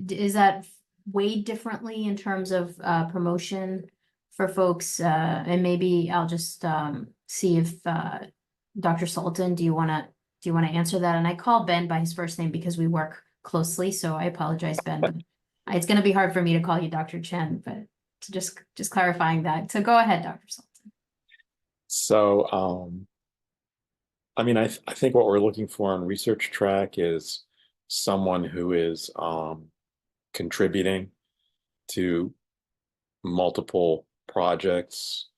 is that weighed differently in terms of promotion for folks? And maybe I'll just see if Dr. Sultan, do you want to answer that? And I call Ben by his first name because we work closely, so I apologize, Ben. But it's going to be hard for me to call you Dr. Chen, but just clarifying that. So go ahead, Dr. Sultan. So, I mean, I think what we're looking for on research track is someone who is contributing to multiple projects,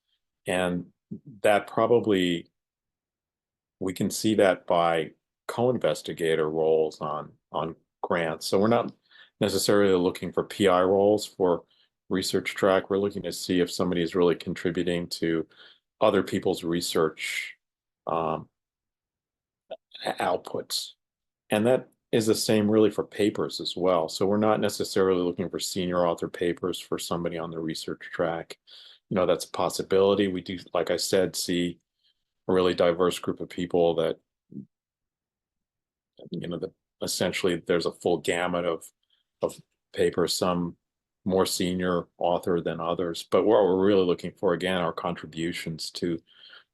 and that probably, we can see that by co-investigator roles on grants. So we're not necessarily looking for PI roles for research track. We're looking to see if somebody is really contributing to other people's research outputs. And that is the same really for papers as well. So we're not necessarily looking for senior author papers for somebody on the research track. That's a possibility. We do, like I said, see a really diverse group of people that, that essentially there's a full gamut of papers, some more senior author than others. But what we're really looking for, again, are contributions to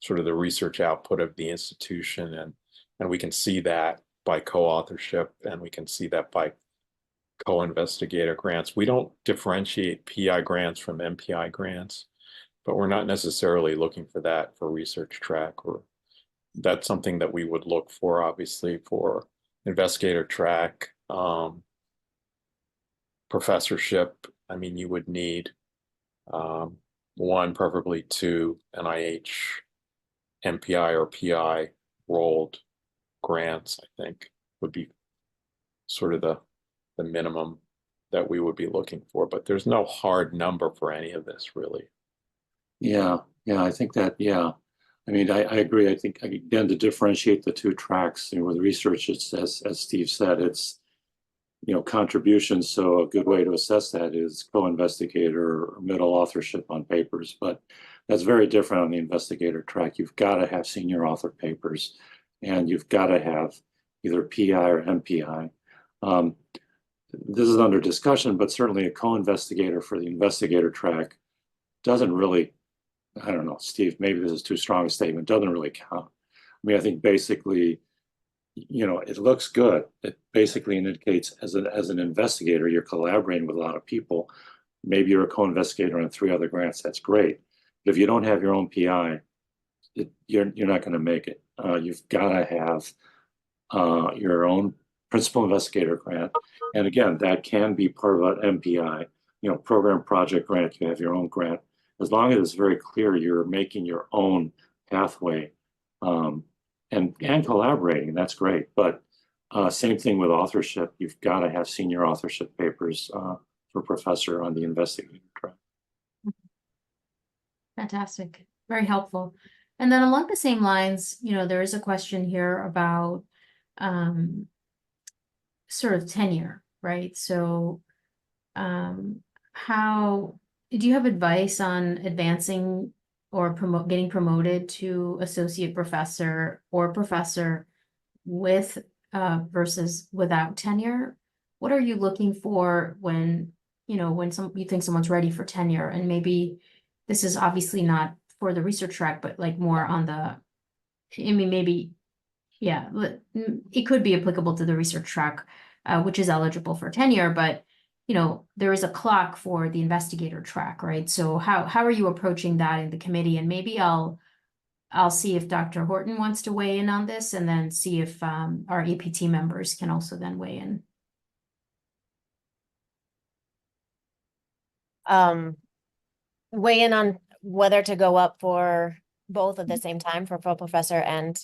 sort of the research output of the institution. And we can see that by co-authorship, and we can see that by co-investigator grants. We don't differentiate PI grants from MPI grants, but we're not necessarily looking for that for research track, or that's something that we would look for, obviously, for investigator track. Professorship, I mean, you would need one, preferably two NIH MPI or PI rolled grants, I think, would be sort of the minimum that we would be looking for. But there's no hard number for any of this, really. Yeah, I think that, yeah. I mean, I agree. I think, again, to differentiate the two tracks, with research, it's, as Steve said, it's, contributions. So a good way to assess that is co-investigator or middle authorship on papers. But that's very different on the investigator track. You've got to have senior author papers, and you've got to have either PI or MPI. This is under discussion, but certainly a co-investigator for the investigator track doesn't really, I don't know, Steve, maybe this is too strong a statement, doesn't really count. I mean, I think basically, it looks good. It basically indicates as an investigator, you're collaborating with a lot of people. Maybe you're a co-investigator on 3 other grants. That's great. But if you don't have your own PI, you're not going to make it. You've got to have your own principal investigator grant. And again, that can be part of an MPI, program project grant. You have your own grant. As long as it's very clear you're making your own pathway and collaborating, that's great. But same thing with authorship. You've got to have senior authorship papers for professor on the investigator track. Fantastic. Very helpful. And then along the same lines, there is a question here about sort of tenure, right? So how do you have advice on advancing or getting promoted to associate professor or professor with versus without tenure? What are you looking for when you think someone's ready for tenure? And maybe this is obviously not for the research track, but like more on the, I mean, maybe, yeah, it could be applicable to the research track, which is eligible for tenure, but there is a clock for the investigator track, right? So how are you approaching that in the committee? And maybe I'll see if Dr. Horton wants to weigh in on this, and then see if our APT members can also then weigh in. Weigh in on whether to go up for both at the same time for full professor and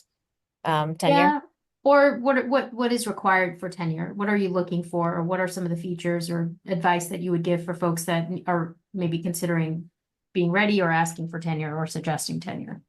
tenure. Yeah. Or what is required for tenure? What are you looking for, or what are some of the features or advice that you would give for folks that are maybe considering being ready or asking for tenure or suggesting tenure?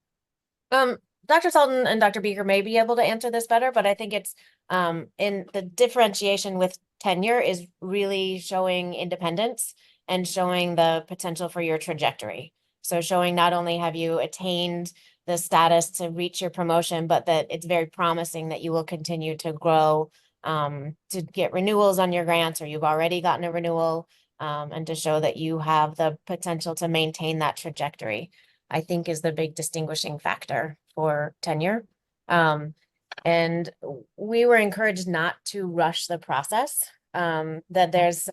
Dr. Sultan and Dr. Beaker may be able to answer this better, but I think it's in the differentiation with tenure is really showing independence and showing the potential for your trajectory. So showing not only have you attained the status to reach your promotion, but that it's very promising that you will continue to grow, to get renewals on your grants, or you've already gotten a renewal, and to show that you have the potential to maintain that trajectory, I think is the big distinguishing factor for tenure. And we were encouraged not to rush the process, that there's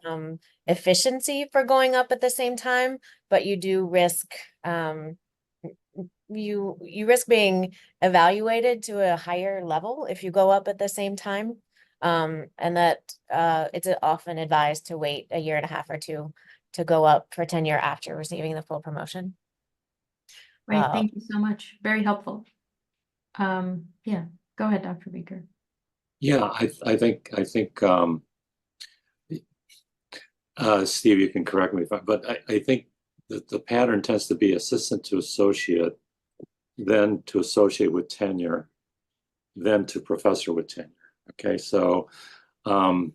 efficiency for going up at the same time, but you do risk you risk being evaluated to a higher level if you go up at the same time, and that it's often advised to wait a year and a half or 2 to go up for tenure after receiving the full promotion. Right. Thank you so much. Very helpful. Yeah, go ahead, Dr. Beaker. Yeah, I think Steve, you can correct me but I think that the pattern tends to be assistant to associate, then to associate with tenure, then to professor with tenure. Okay, so as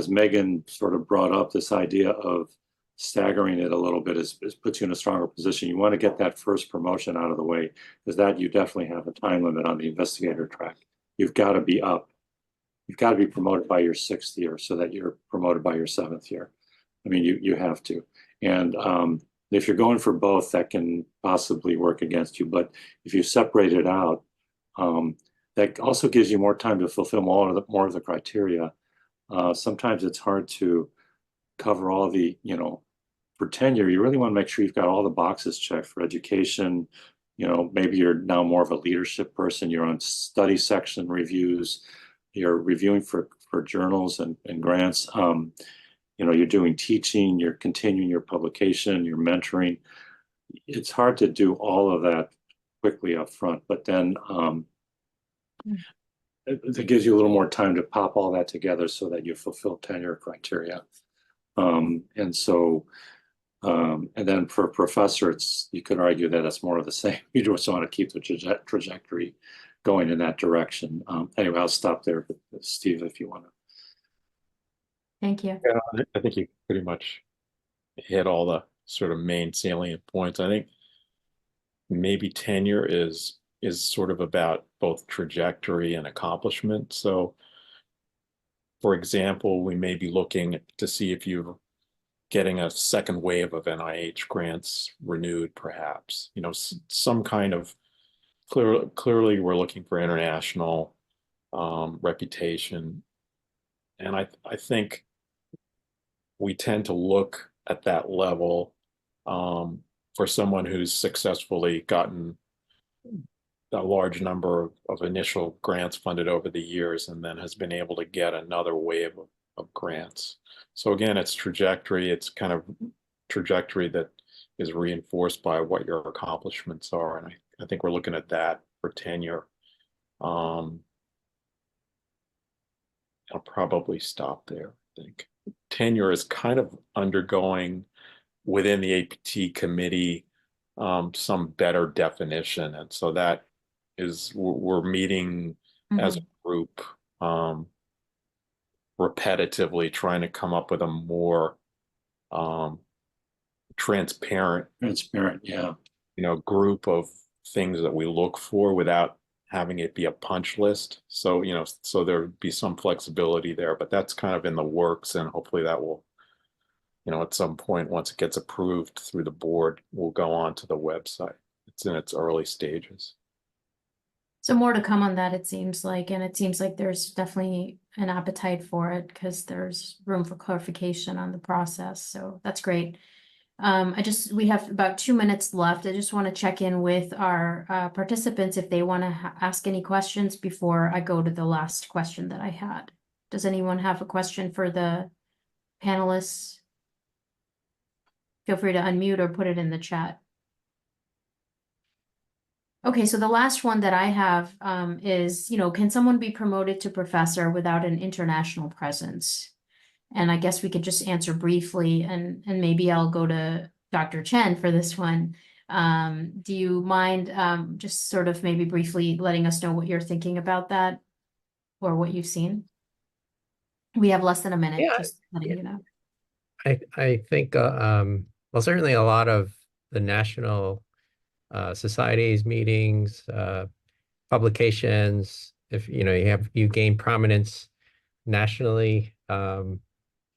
Megan sort of brought up, this idea of staggering it a little bit is puts you in a stronger position. You want to get that first promotion out of the way, because that you definitely have a time limit on the investigator track. You've got to be up. You've got to be promoted by your 6th year so that you're promoted by your 7th year. I mean, you have to. And if you're going for both, that can possibly work against you. But if you separate it out, that also gives you more time to fulfill more of the criteria sometimes it's hard to cover all the, for tenure, you really want to make sure you've got all the boxes checked for education. Maybe you're now more of a leadership person, you're on study section reviews, you're reviewing for journals and grants. You're doing teaching, you're continuing your publication, you're mentoring. It's hard to do all of that quickly up front, but then it gives you a little more time to pop all that together so that you fulfill tenure criteria. And then for a professor, you could argue that it's more of the same. You just want to keep the trajectory going in that direction. Anyway, I'll stop there. Steve, if you want to. Thank you. Yeah, I think you pretty much hit all the sort of main salient points. I think maybe tenure is sort of about both trajectory and accomplishment. So, for example, we may be looking to see if you're getting a second wave of NIH grants renewed, perhaps. Some kind of clearly we're looking for international reputation, and I think we tend to look at that level for someone who's successfully gotten a large number of initial grants funded over the years and then has been able to get another wave of grants. So again, it's trajectory. It's kind of trajectory that is reinforced by what your accomplishments are. And I think we're looking at that for tenure. I'll probably stop there, I think. Tenure is kind of undergoing within the APT committee some better definition. And so that is, we're meeting as a group repetitively trying to come up with a more transparent, yeah, group of things that we look for without having it be a punch list. So, so there'd be some flexibility there, but that's kind of in the works, and hopefully that will, at some point, once it gets approved through the board, will go on to the website. It's in its early stages. So more to come on that, it seems like, and it seems like there's definitely an appetite for it because there's room for clarification on the process. So that's great. We have about 2 minutes left. I just want to check in with our participants if they want to ask any questions before I go to the last question that I had. Does anyone have a question for the panelists? Feel free to unmute or put it in the chat. Okay, so the last one that I have is, can someone be promoted to professor without an international presence? And I guess we could just answer briefly, and maybe I'll go to Dr. Chen for this one. Do you mind just sort of maybe briefly letting us know what you're thinking about that or what you've seen? We have less than a minute, just letting you know. I think, well, certainly a lot of the national societies, meetings, publications, if you gain prominence nationally,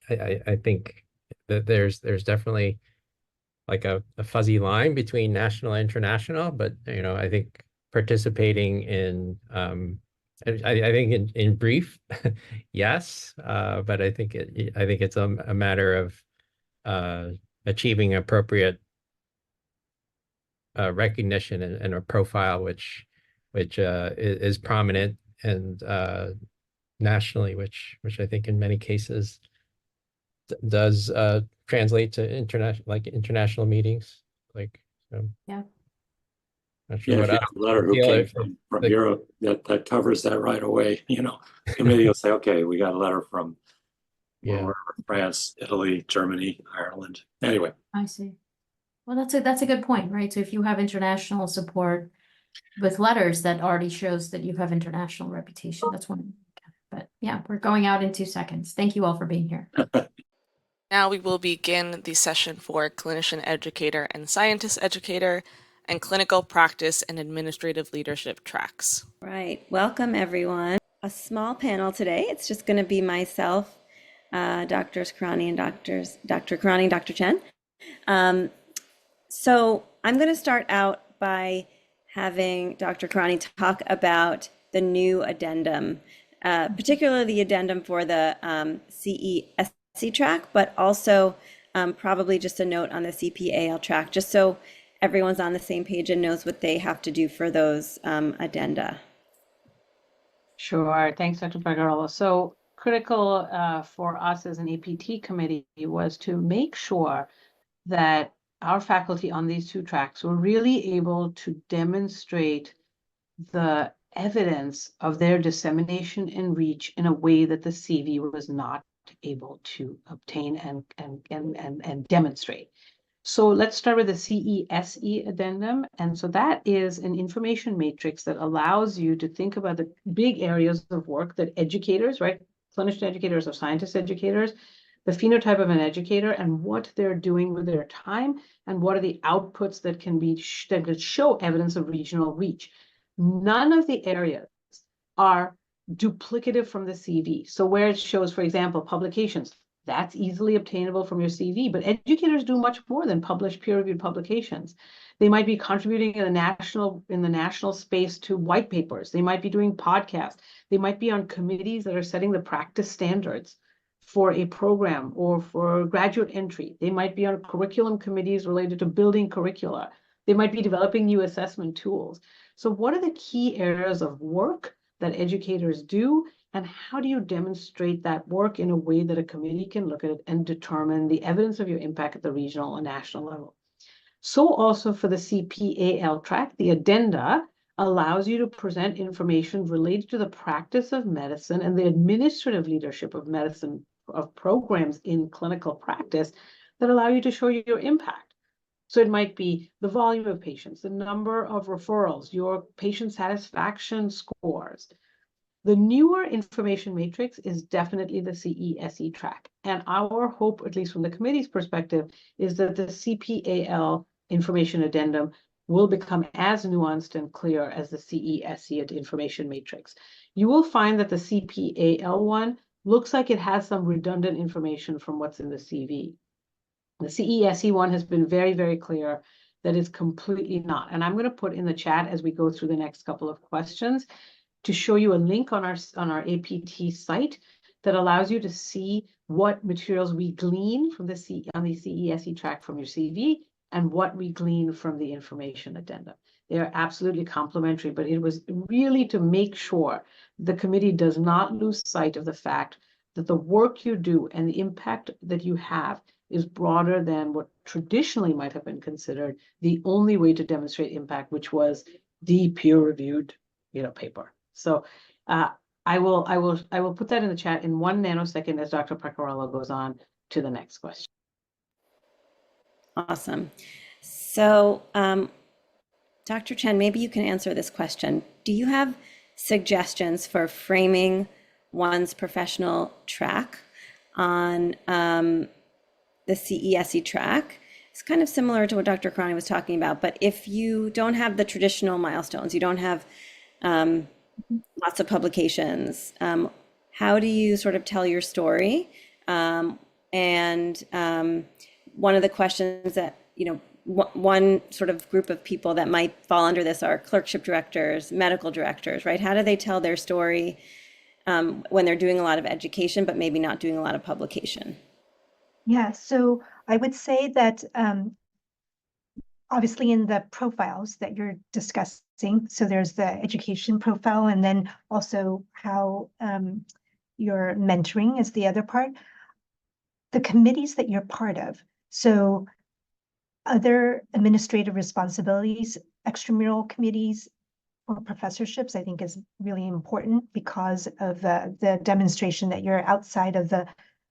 I think that there's definitely like a fuzzy line between national and international, but I think participating in I think in brief, yes, but I think it's a matter of achieving appropriate recognition and a profile which is prominent and nationally, which I think in many cases does translate to international meetings. Yeah. Not sure if what you have a letter who came from Europe that covers that right away. Committee will say, okay, we got a letter from France, Italy, Germany, Ireland. Anyway, I see. Well, that's a good point, right? So if you have international support with letters, that already shows that you have international reputation. That's one. But yeah, we're going out in 2 seconds. Thank you all for being here. Now we will begin the session for clinician educator and scientist educator and clinical practice and administrative leadership tracks. Right. Welcome, everyone. A small panel today. It's just going to be myself, Drs. Karani and Dr. Karani and Dr. Chen. So I'm going to start out by having Dr. Karani talk about the new addendum particularly the addendum for the CESC track, but also probably just a note on the CPAL track, just so everyone's on the same page and knows what they have to do for those addenda. Sure. Thanks, Dr. Pagarello. So critical for us as an APT committee was to make sure that our faculty on these two tracks were really able to demonstrate the evidence of their dissemination and reach in a way that the CV was not able to obtain and demonstrate. So let's start with the CESE addendum. And so that is an information matrix that allows you to think about the big areas of work that educators, right, clinician educators or scientist educators, the phenotype of an educator and what they're doing with their time and what are the outputs that can be that could show evidence of regional reach. None of the areas are duplicative from the CV. So where it shows, for example, publications, that's easily obtainable from your CV, but educators do much more than publish peer-reviewed publications. They might be contributing in the national space to white papers. They might be doing podcasts. They might be on committees that are setting the practice standards for a program or for graduate entry. They might be on curriculum committees related to building curricula. They might be developing new assessment tools. So what are the key areas of work that educators do, and how do you demonstrate that work in a way that a committee can look at it and determine the evidence of your impact at the regional and national level? So also for the CPAL track, the addenda allows you to present information related to the practice of medicine and the administrative leadership of medicine, of programs in clinical practice that allow you to show your impact. So it might be the volume of patients, the number of referrals, your patient satisfaction scores. The newer information matrix is definitely the CESE track. And our hope, at least from the committee's perspective, is that the CPAL information addendum will become as nuanced and clear as the CESE information matrix. You will find that the CPAL one looks like it has some redundant information from what's in the CV. The CESE one has been very, very clear that it's completely not. And I'm going to put in the chat as we go through the next couple of questions to show you a link on our APT site that allows you to see what materials we glean from the on the CESE track from your CV and what we glean from the information addenda. They are absolutely complementary, but it was really to make sure the committee does not lose sight of the fact that the work you do and the impact that you have is broader than what traditionally might have been considered the only way to demonstrate impact, which was the peer-reviewed, paper. So I will put that in the chat in 1 nanosecond as Dr. Pecorello goes on to the next question. Awesome. So, Dr. Chen, maybe you can answer this question. Do you have suggestions for framing one's professional track on the CESE track? It's kind of similar to what Dr. Karani was talking about, but if you don't have the traditional milestones, you don't have lots of publications, how do you sort of tell your story? And one of the questions that, one sort of group of people that might fall under this are clerkship directors, medical directors, right? How do they tell their story when they're doing a lot of education, but maybe not doing a lot of publication? Yeah, so I would say that obviously in the profiles that you're discussing, so there's the education profile and then also how your mentoring is the other part. The committees that you're part of, so other administrative responsibilities, extramural committees or professorships, I think is really important because of the demonstration that you're outside of the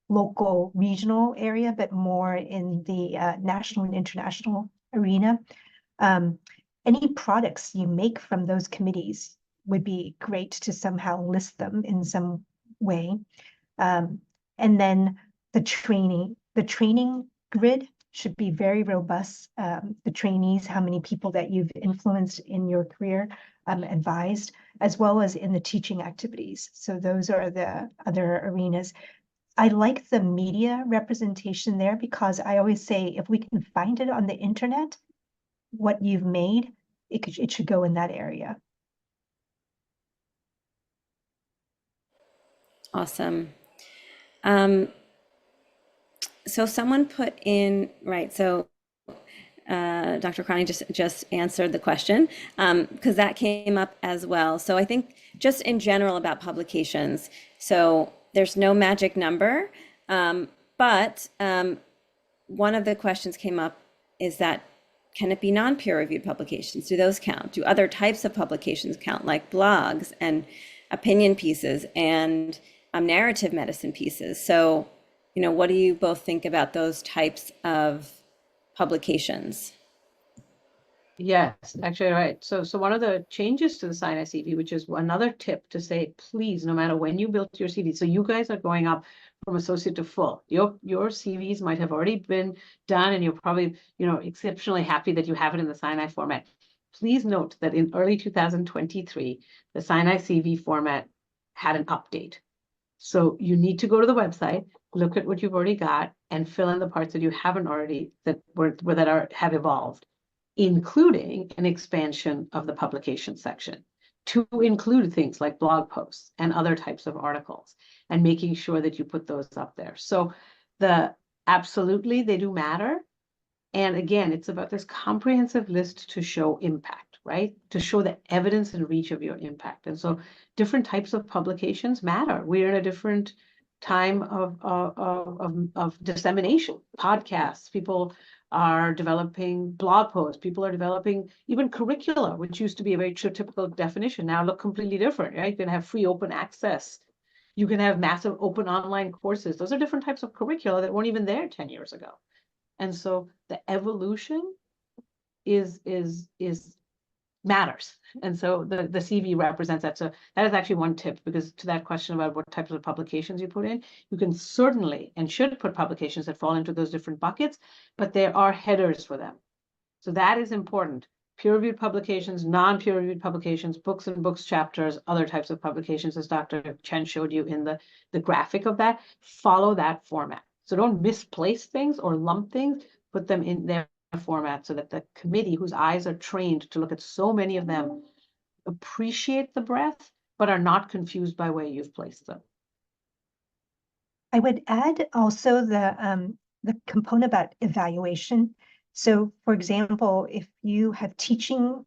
local regional area, but more in the national and international arena. Any products you make from those committees would be great to somehow list them in some way. And then the training grid should be very robust. The trainees, how many people that you've influenced in your career, advised, as well as in the teaching activities. So those are the other arenas. I like the media representation there because I always say if we can find it on the internet, what you've made, it should go in that area. Awesome. So someone put in, right, so Dr. Crowley just answered the question because that came up as well. So I think just in general about publications, so there's no magic number, but one of the questions came up is that can it be non-peer reviewed publications? Do those count? Do other types of publications count, like blogs and opinion pieces and narrative medicine pieces? So, you know, what do you both think about those types of publications? Yes, actually, right. So one of the changes to the Sinai CV, which is another tip to say, please, no matter when you built your CV, so you guys are going up from associate to full. Your CVs might have already been done, and you're probably, you know, exceptionally happy that you have it in the Sinai format. Please note that in early 2023, the Sinai CV format had an update. So you need to go to the website, look at what you've already got, and fill in the parts that you haven't already have evolved, including an expansion of the publication section to include things like blog posts and other types of articles, and making sure that you put those up there. So absolutely, they do matter. And again, it's about this comprehensive list to show impact, right? To show the evidence and reach of your impact. And so different types of publications matter. We're in a different time of dissemination. Podcasts, people are developing blog posts, people are developing even curricula, which used to be a very typical definition, now look completely different, right? You can have free open access. You can have massive open online courses. Those are different types of curricula that weren't even there 10 years ago. And so the evolution is matters. And so the CV represents that. So that is actually one tip, because to that question about what types of publications you put in, you can certainly and should put publications that fall into those different buckets, but there are headers for them. So that is important. Peer-reviewed publications, non-peer-reviewed publications, books and books chapters, other types of publications, as Dr. Chen showed you in the graphic of that, follow that format. So don't misplace things or lump things, put them in their format so that the committee, whose eyes are trained to look at so many of them, appreciate the breadth, but are not confused by where you've placed them. I would add also the component about evaluation. So for example, if you have teaching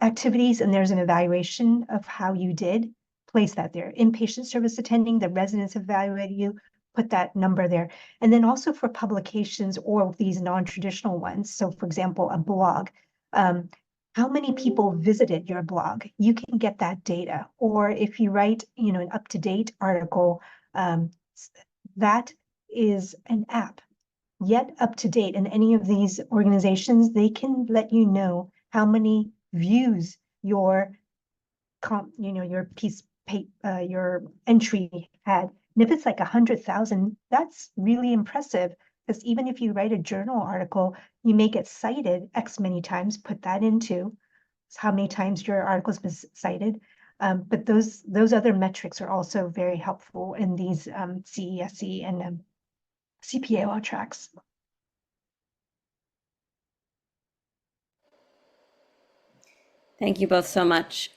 activities and there's an evaluation of how you did, place that there. Inpatient service attending, the residents evaluated you, put that number there. And then also for publications or these non-traditional ones. So for example, a blog, how many people visited your blog? You can get that data. Or if you write, you know, an up-to-date article, that is an app, yet up to date. And any of these organizations, they can let you know how many views your your entry had. And if it's like 100,000, that's really impressive, because even if you write a journal article, you may get cited X many times, put that into how many times your article's been cited. But those other metrics are also very helpful in these CESE and CPAL tracks. Thank you both so much.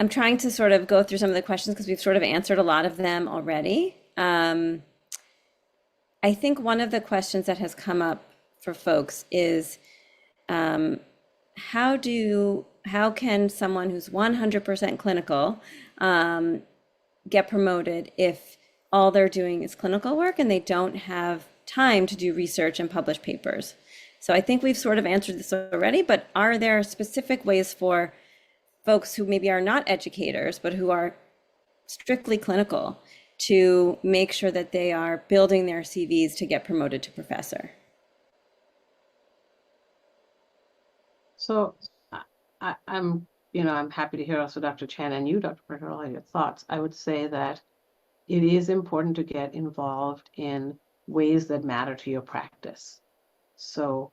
I'm trying to sort of go through some of the questions because we've sort of answered a lot of them already. I think one of the questions that has come up for folks is how can someone who's 100% clinical get promoted if all they're doing is clinical work and they don't have time to do research and publish papers? So I think we've sort of answered this already, but are there specific ways for folks who maybe are not educators, but who are strictly clinical, to make sure that they are building their CVs to get promoted to professor? So I'm happy to hear also Dr. Chan and you, Dr. Parker, all your thoughts. I would say that it is important to get involved in ways that matter to your practice. So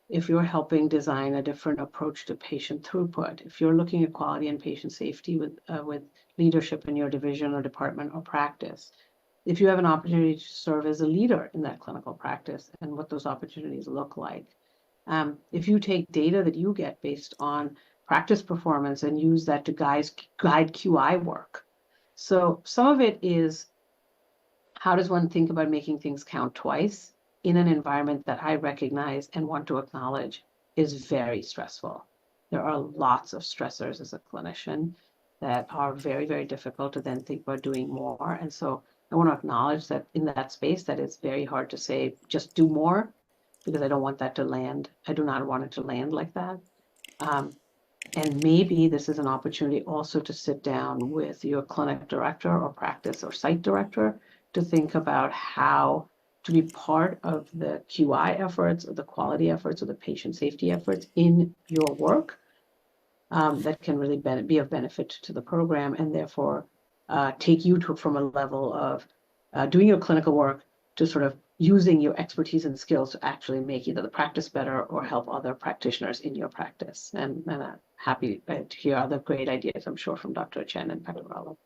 if you're helping design a different approach to patient throughput, if you're looking at quality and patient safety with leadership in your division or department or practice, if you have an opportunity to serve as a leader in that clinical practice and what those opportunities look like, if you take data that you get based on practice performance and use that to guide QI work, So some of it is, how does one think about making things count twice in an environment that I recognize and want to acknowledge is very stressful? There are lots of stressors as a clinician that are very, very difficult to then think about doing more. And so I want to acknowledge that in that space, that it's very hard to say, just do more, because I don't want that to land. I do not want it to land like that. And maybe this is an opportunity also to sit down with your clinic director or practice or site director to think about how to be part of the QI efforts or the quality efforts or the patient safety efforts in your work, that can really be of benefit to the program, and therefore take you from a level of doing your clinical work to sort of using your expertise and skills to actually make either the practice better or help other practitioners in your practice. And I'm happy to hear other great ideas, I'm sure, from Dr. Chen and Pecoraro.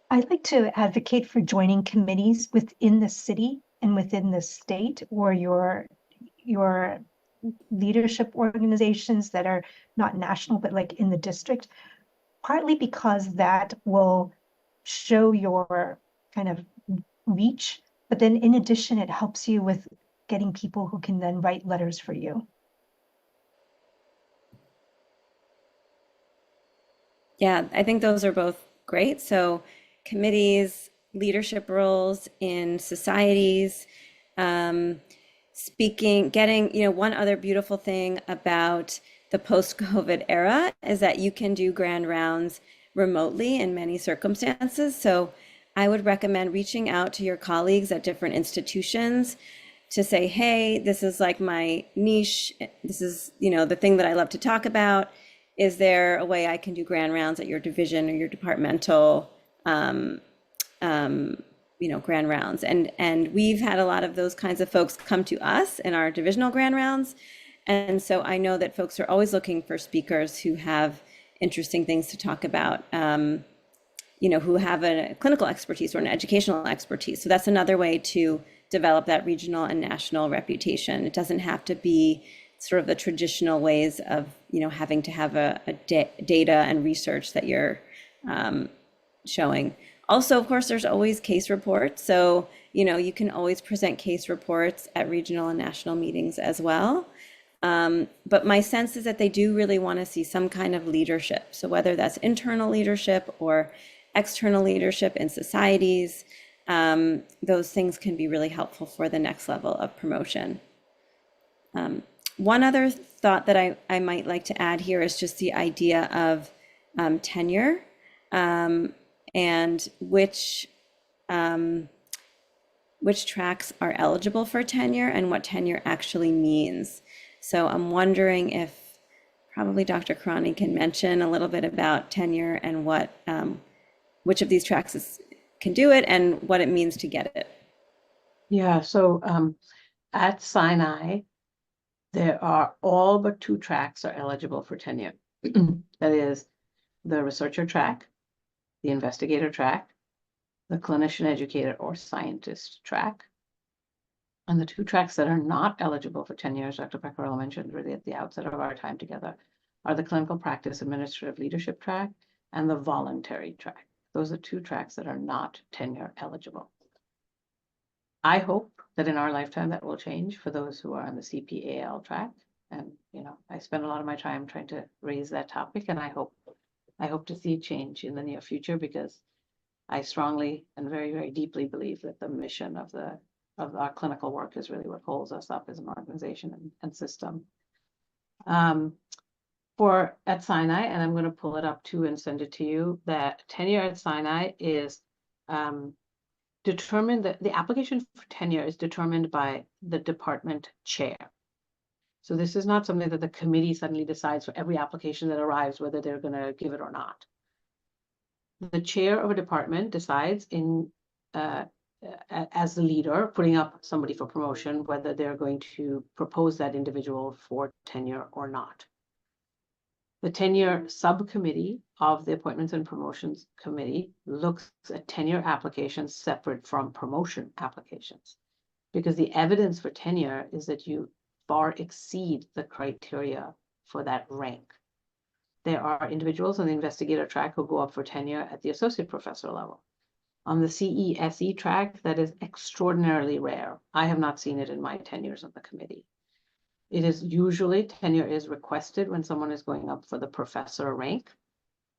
I'd like to advocate for joining committees within the city and within the state, or your leadership organizations that are not national, but like in the district, partly because that will show your kind of reach, but then in addition, it helps you with getting people who can then write letters for you. Yeah, I think those are both great. So committees, leadership roles in societies, speaking, getting, one other beautiful thing about the post-COVID era is that you can do grand rounds remotely in many circumstances. So I would recommend reaching out to your colleagues at different institutions to say, hey, this is like my niche. This is, the thing that I love to talk about. Is there a way I can do grand rounds at your division or your departmental, grand rounds? And we've had a lot of those kinds of folks come to us in our divisional grand rounds. And so I know that folks are always looking for speakers who have interesting things to talk about, who have a clinical expertise or an educational expertise. So that's another way to develop that regional and national reputation. It doesn't have to be sort of the traditional ways of, having to have a data and research that you're showing. Also, of course, there's always case reports. So, you can always present case reports at regional and national meetings as well. But my sense is that they do really want to see some kind of leadership. So whether that's internal leadership or external leadership in societies, those things can be really helpful for the next level of promotion. One other thought that I might like to add here is just the idea of tenure, and which tracks are eligible for tenure and what tenure actually means. So I'm wondering if probably Dr. Karani can mention a little bit about tenure and what which of these tracks can do it and what it means to get it. Yeah, so at Sinai, there are all but 2 tracks are eligible for tenure. That is the researcher track, the investigator track, the clinician educator or scientist track. And the 2 tracks that are not eligible for tenure, as Dr. Pecoraro mentioned really at the outset of our time together, are the clinical practice administrative leadership track and the voluntary track. Those are 2 tracks that are not tenure eligible. I hope that in our lifetime that will change for those who are on the CPAL track. And, I spend a lot of my time trying to raise that topic, and I hope to see change in the near future, because I strongly and very, very deeply believe that the mission of our clinical work is really what holds us up as an organization and system. At Sinai, and I'm going to pull it up too and send it to you, that tenure at Sinai is determined, that the application for tenure is determined by the department chair. So this is not something that the committee suddenly decides for every application that arrives whether they're going to give it or not. The chair of a department decides as the leader, putting up somebody for promotion, whether they're going to propose that individual for tenure or not. The tenure subcommittee of the Appointments and Promotions Committee looks at tenure applications separate from promotion applications, because the evidence for tenure is that you far exceed the criteria for that rank. there are individuals on the investigator track who go up for tenure at the associate professor level. On the CESE track, that is extraordinarily rare. I have not seen it in my 10 years on the committee. It is usually tenure is requested when someone is going up for the professor rank,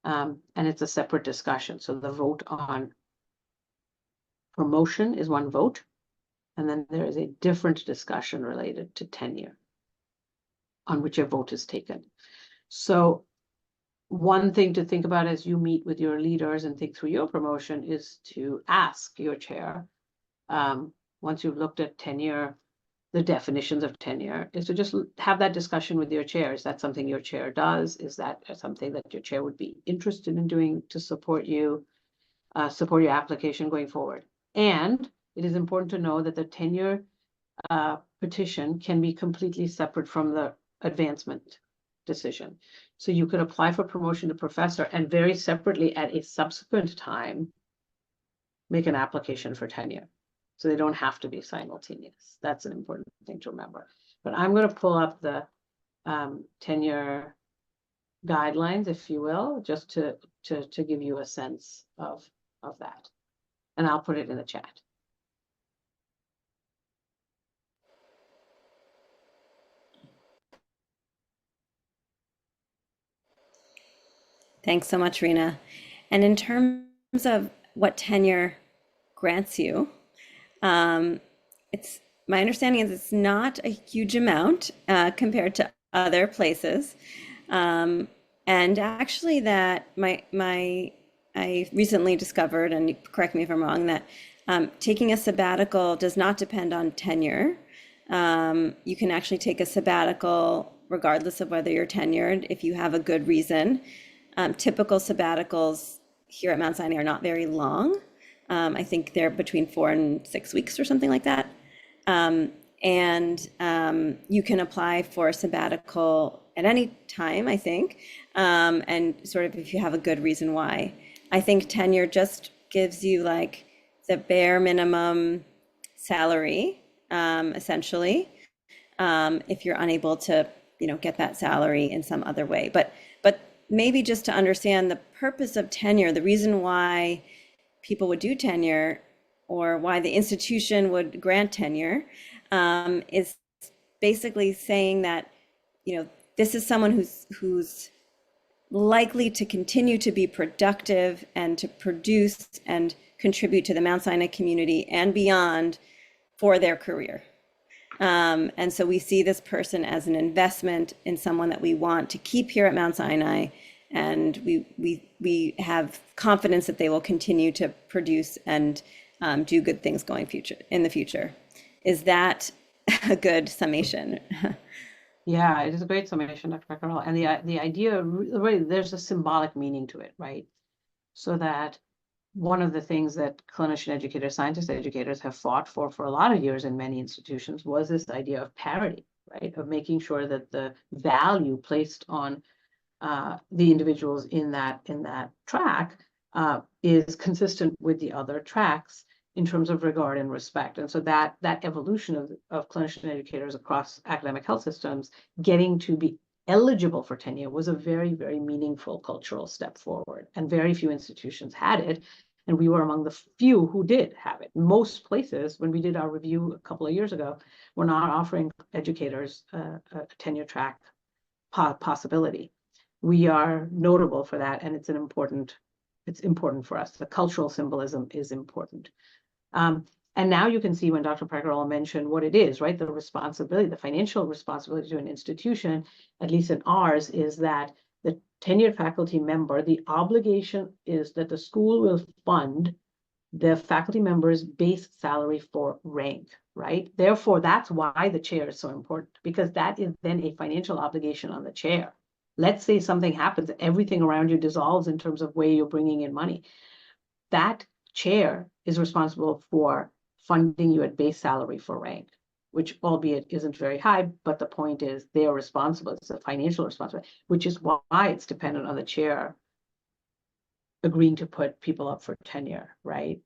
and it's a separate discussion. So the vote on promotion is one vote, and then there is a different discussion related to tenure on which a vote is taken. So one thing to think about as you meet with your leaders and think through your promotion is to ask your chair, once you've looked at tenure, the definitions of tenure, is to just have that discussion with your chair. Is that something your chair does? Is that something that your chair would be interested in doing to support you, support your application going forward? And it is important to know that the tenure petition can be completely separate from the advancement decision. So you could apply for promotion to professor and very separately at a subsequent time make an application for tenure. So they don't have to be simultaneous. That's an important thing to remember. But I'm going to pull up the tenure guidelines, if you will, just to give you a sense of that. And I'll put it in the chat. Thanks so much, Rena. And in terms of what tenure grants you, it's my understanding is it's not a huge amount compared to other places. And actually that I recently discovered, and correct me if I'm wrong, that taking a sabbatical does not depend on tenure. You can actually take a sabbatical regardless of whether you're tenured if you have a good reason. Typical sabbaticals here at Mount Sinai are not very long. I think they're between 4 and 6 weeks or something like that. You can apply for a sabbatical at any time, I think, and sort of if you have a good reason why. I think tenure just gives you like the bare minimum salary, essentially, if you're unable to, get that salary in some other way. But maybe just to understand the purpose of tenure, the reason why people would do tenure or why the institution would grant tenure is basically saying that, this is someone who's likely to continue to be productive and to produce and contribute to the Mount Sinai community and beyond for their career. And so we see this person as an investment in someone that we want to keep here at Mount Sinai, and we have confidence that they will continue to produce and do good things in the future. Is that a good summation? Yeah, it is a great summation, Dr. Beckerell. And the idea, really, there's a symbolic meaning to it, right? So that one of the things that clinician educators, scientist educators have fought for a lot of years in many institutions was this idea of parity, right? Of making sure that the value placed on the individuals in that track is consistent with the other tracks in terms of regard and respect. And so that evolution of clinician educators across academic health systems getting to be eligible for tenure was a very, very meaningful cultural step forward. And very few institutions had it. And we were among the few who did have it. Most places, when we did our review a couple of years ago, were not offering educators a tenure track possibility. We are notable for that, and it's important for us. The cultural symbolism is important. And now you can see when Dr. Preggerall mentioned what it is, right? The responsibility, the financial responsibility to an institution, at least in ours, is that the tenured faculty member, the obligation is that the school will fund the faculty member's base salary for rank, right? Therefore, that's why the chair is so important, because that is then a financial obligation on the chair. Let's say something happens, everything around you dissolves in terms of where you're bringing in money. That chair is responsible for funding you at base salary for rank, which albeit isn't very high, but the point is they're responsible. It's a financial responsibility, which is why it's dependent on the chair agreeing to put people up for tenure, right?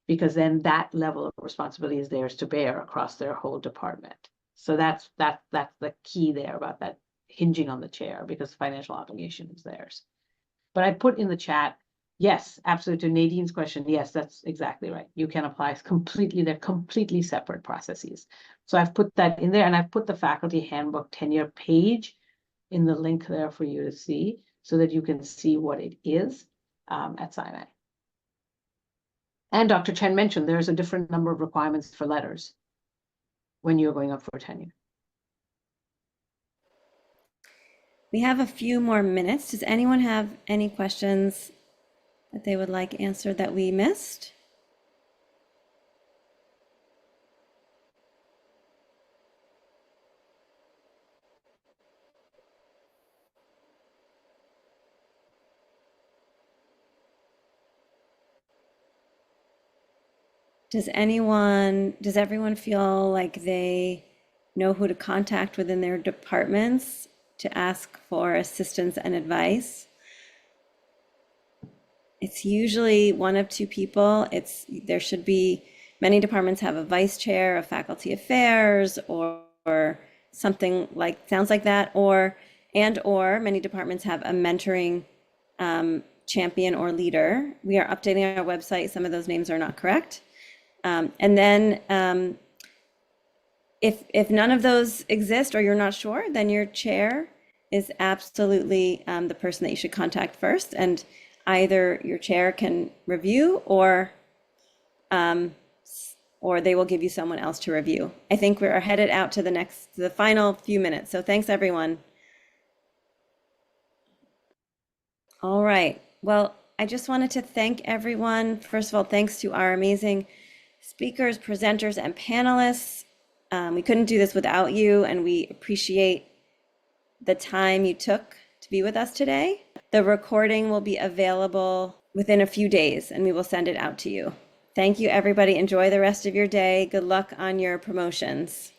Because then that level of responsibility is theirs to bear across their whole department. So that's the key there about that hinging on the chair because financial obligation is theirs. But I put in the chat, yes, absolutely. To Nadine's question, yes, that's exactly right. You can apply completely, they're completely separate processes. So I've put that in there, and I've put the faculty handbook tenure page in the link there for you to see so that you can see what it is at Sinai. And Dr. Chen mentioned there's a different number of requirements for letters when you're going up for tenure. We have a few more minutes. Does anyone have any questions that they would like answered that we missed? Does everyone feel like they know who to contact within their departments to ask for assistance and advice? It's usually one of two people. There should be, many departments have a vice chair of faculty affairs or something like, sounds like that, or many departments have a mentoring champion or leader. We are updating our website. Some of those names are not correct. And then if none of those exist or you're not sure, then your chair is absolutely the person that you should contact first. And either your chair can review or they will give you someone else to review. I think we're headed out to the final few minutes. So thanks, everyone. All right. Well, I just wanted to thank everyone. First of all, thanks to our amazing speakers, presenters, and panelists. We couldn't do this without you, and we appreciate the time you took to be with us today. The recording will be available within a few days, and we will send it out to you. Thank you, everybody. Enjoy the rest of your day. Good luck on your promotions.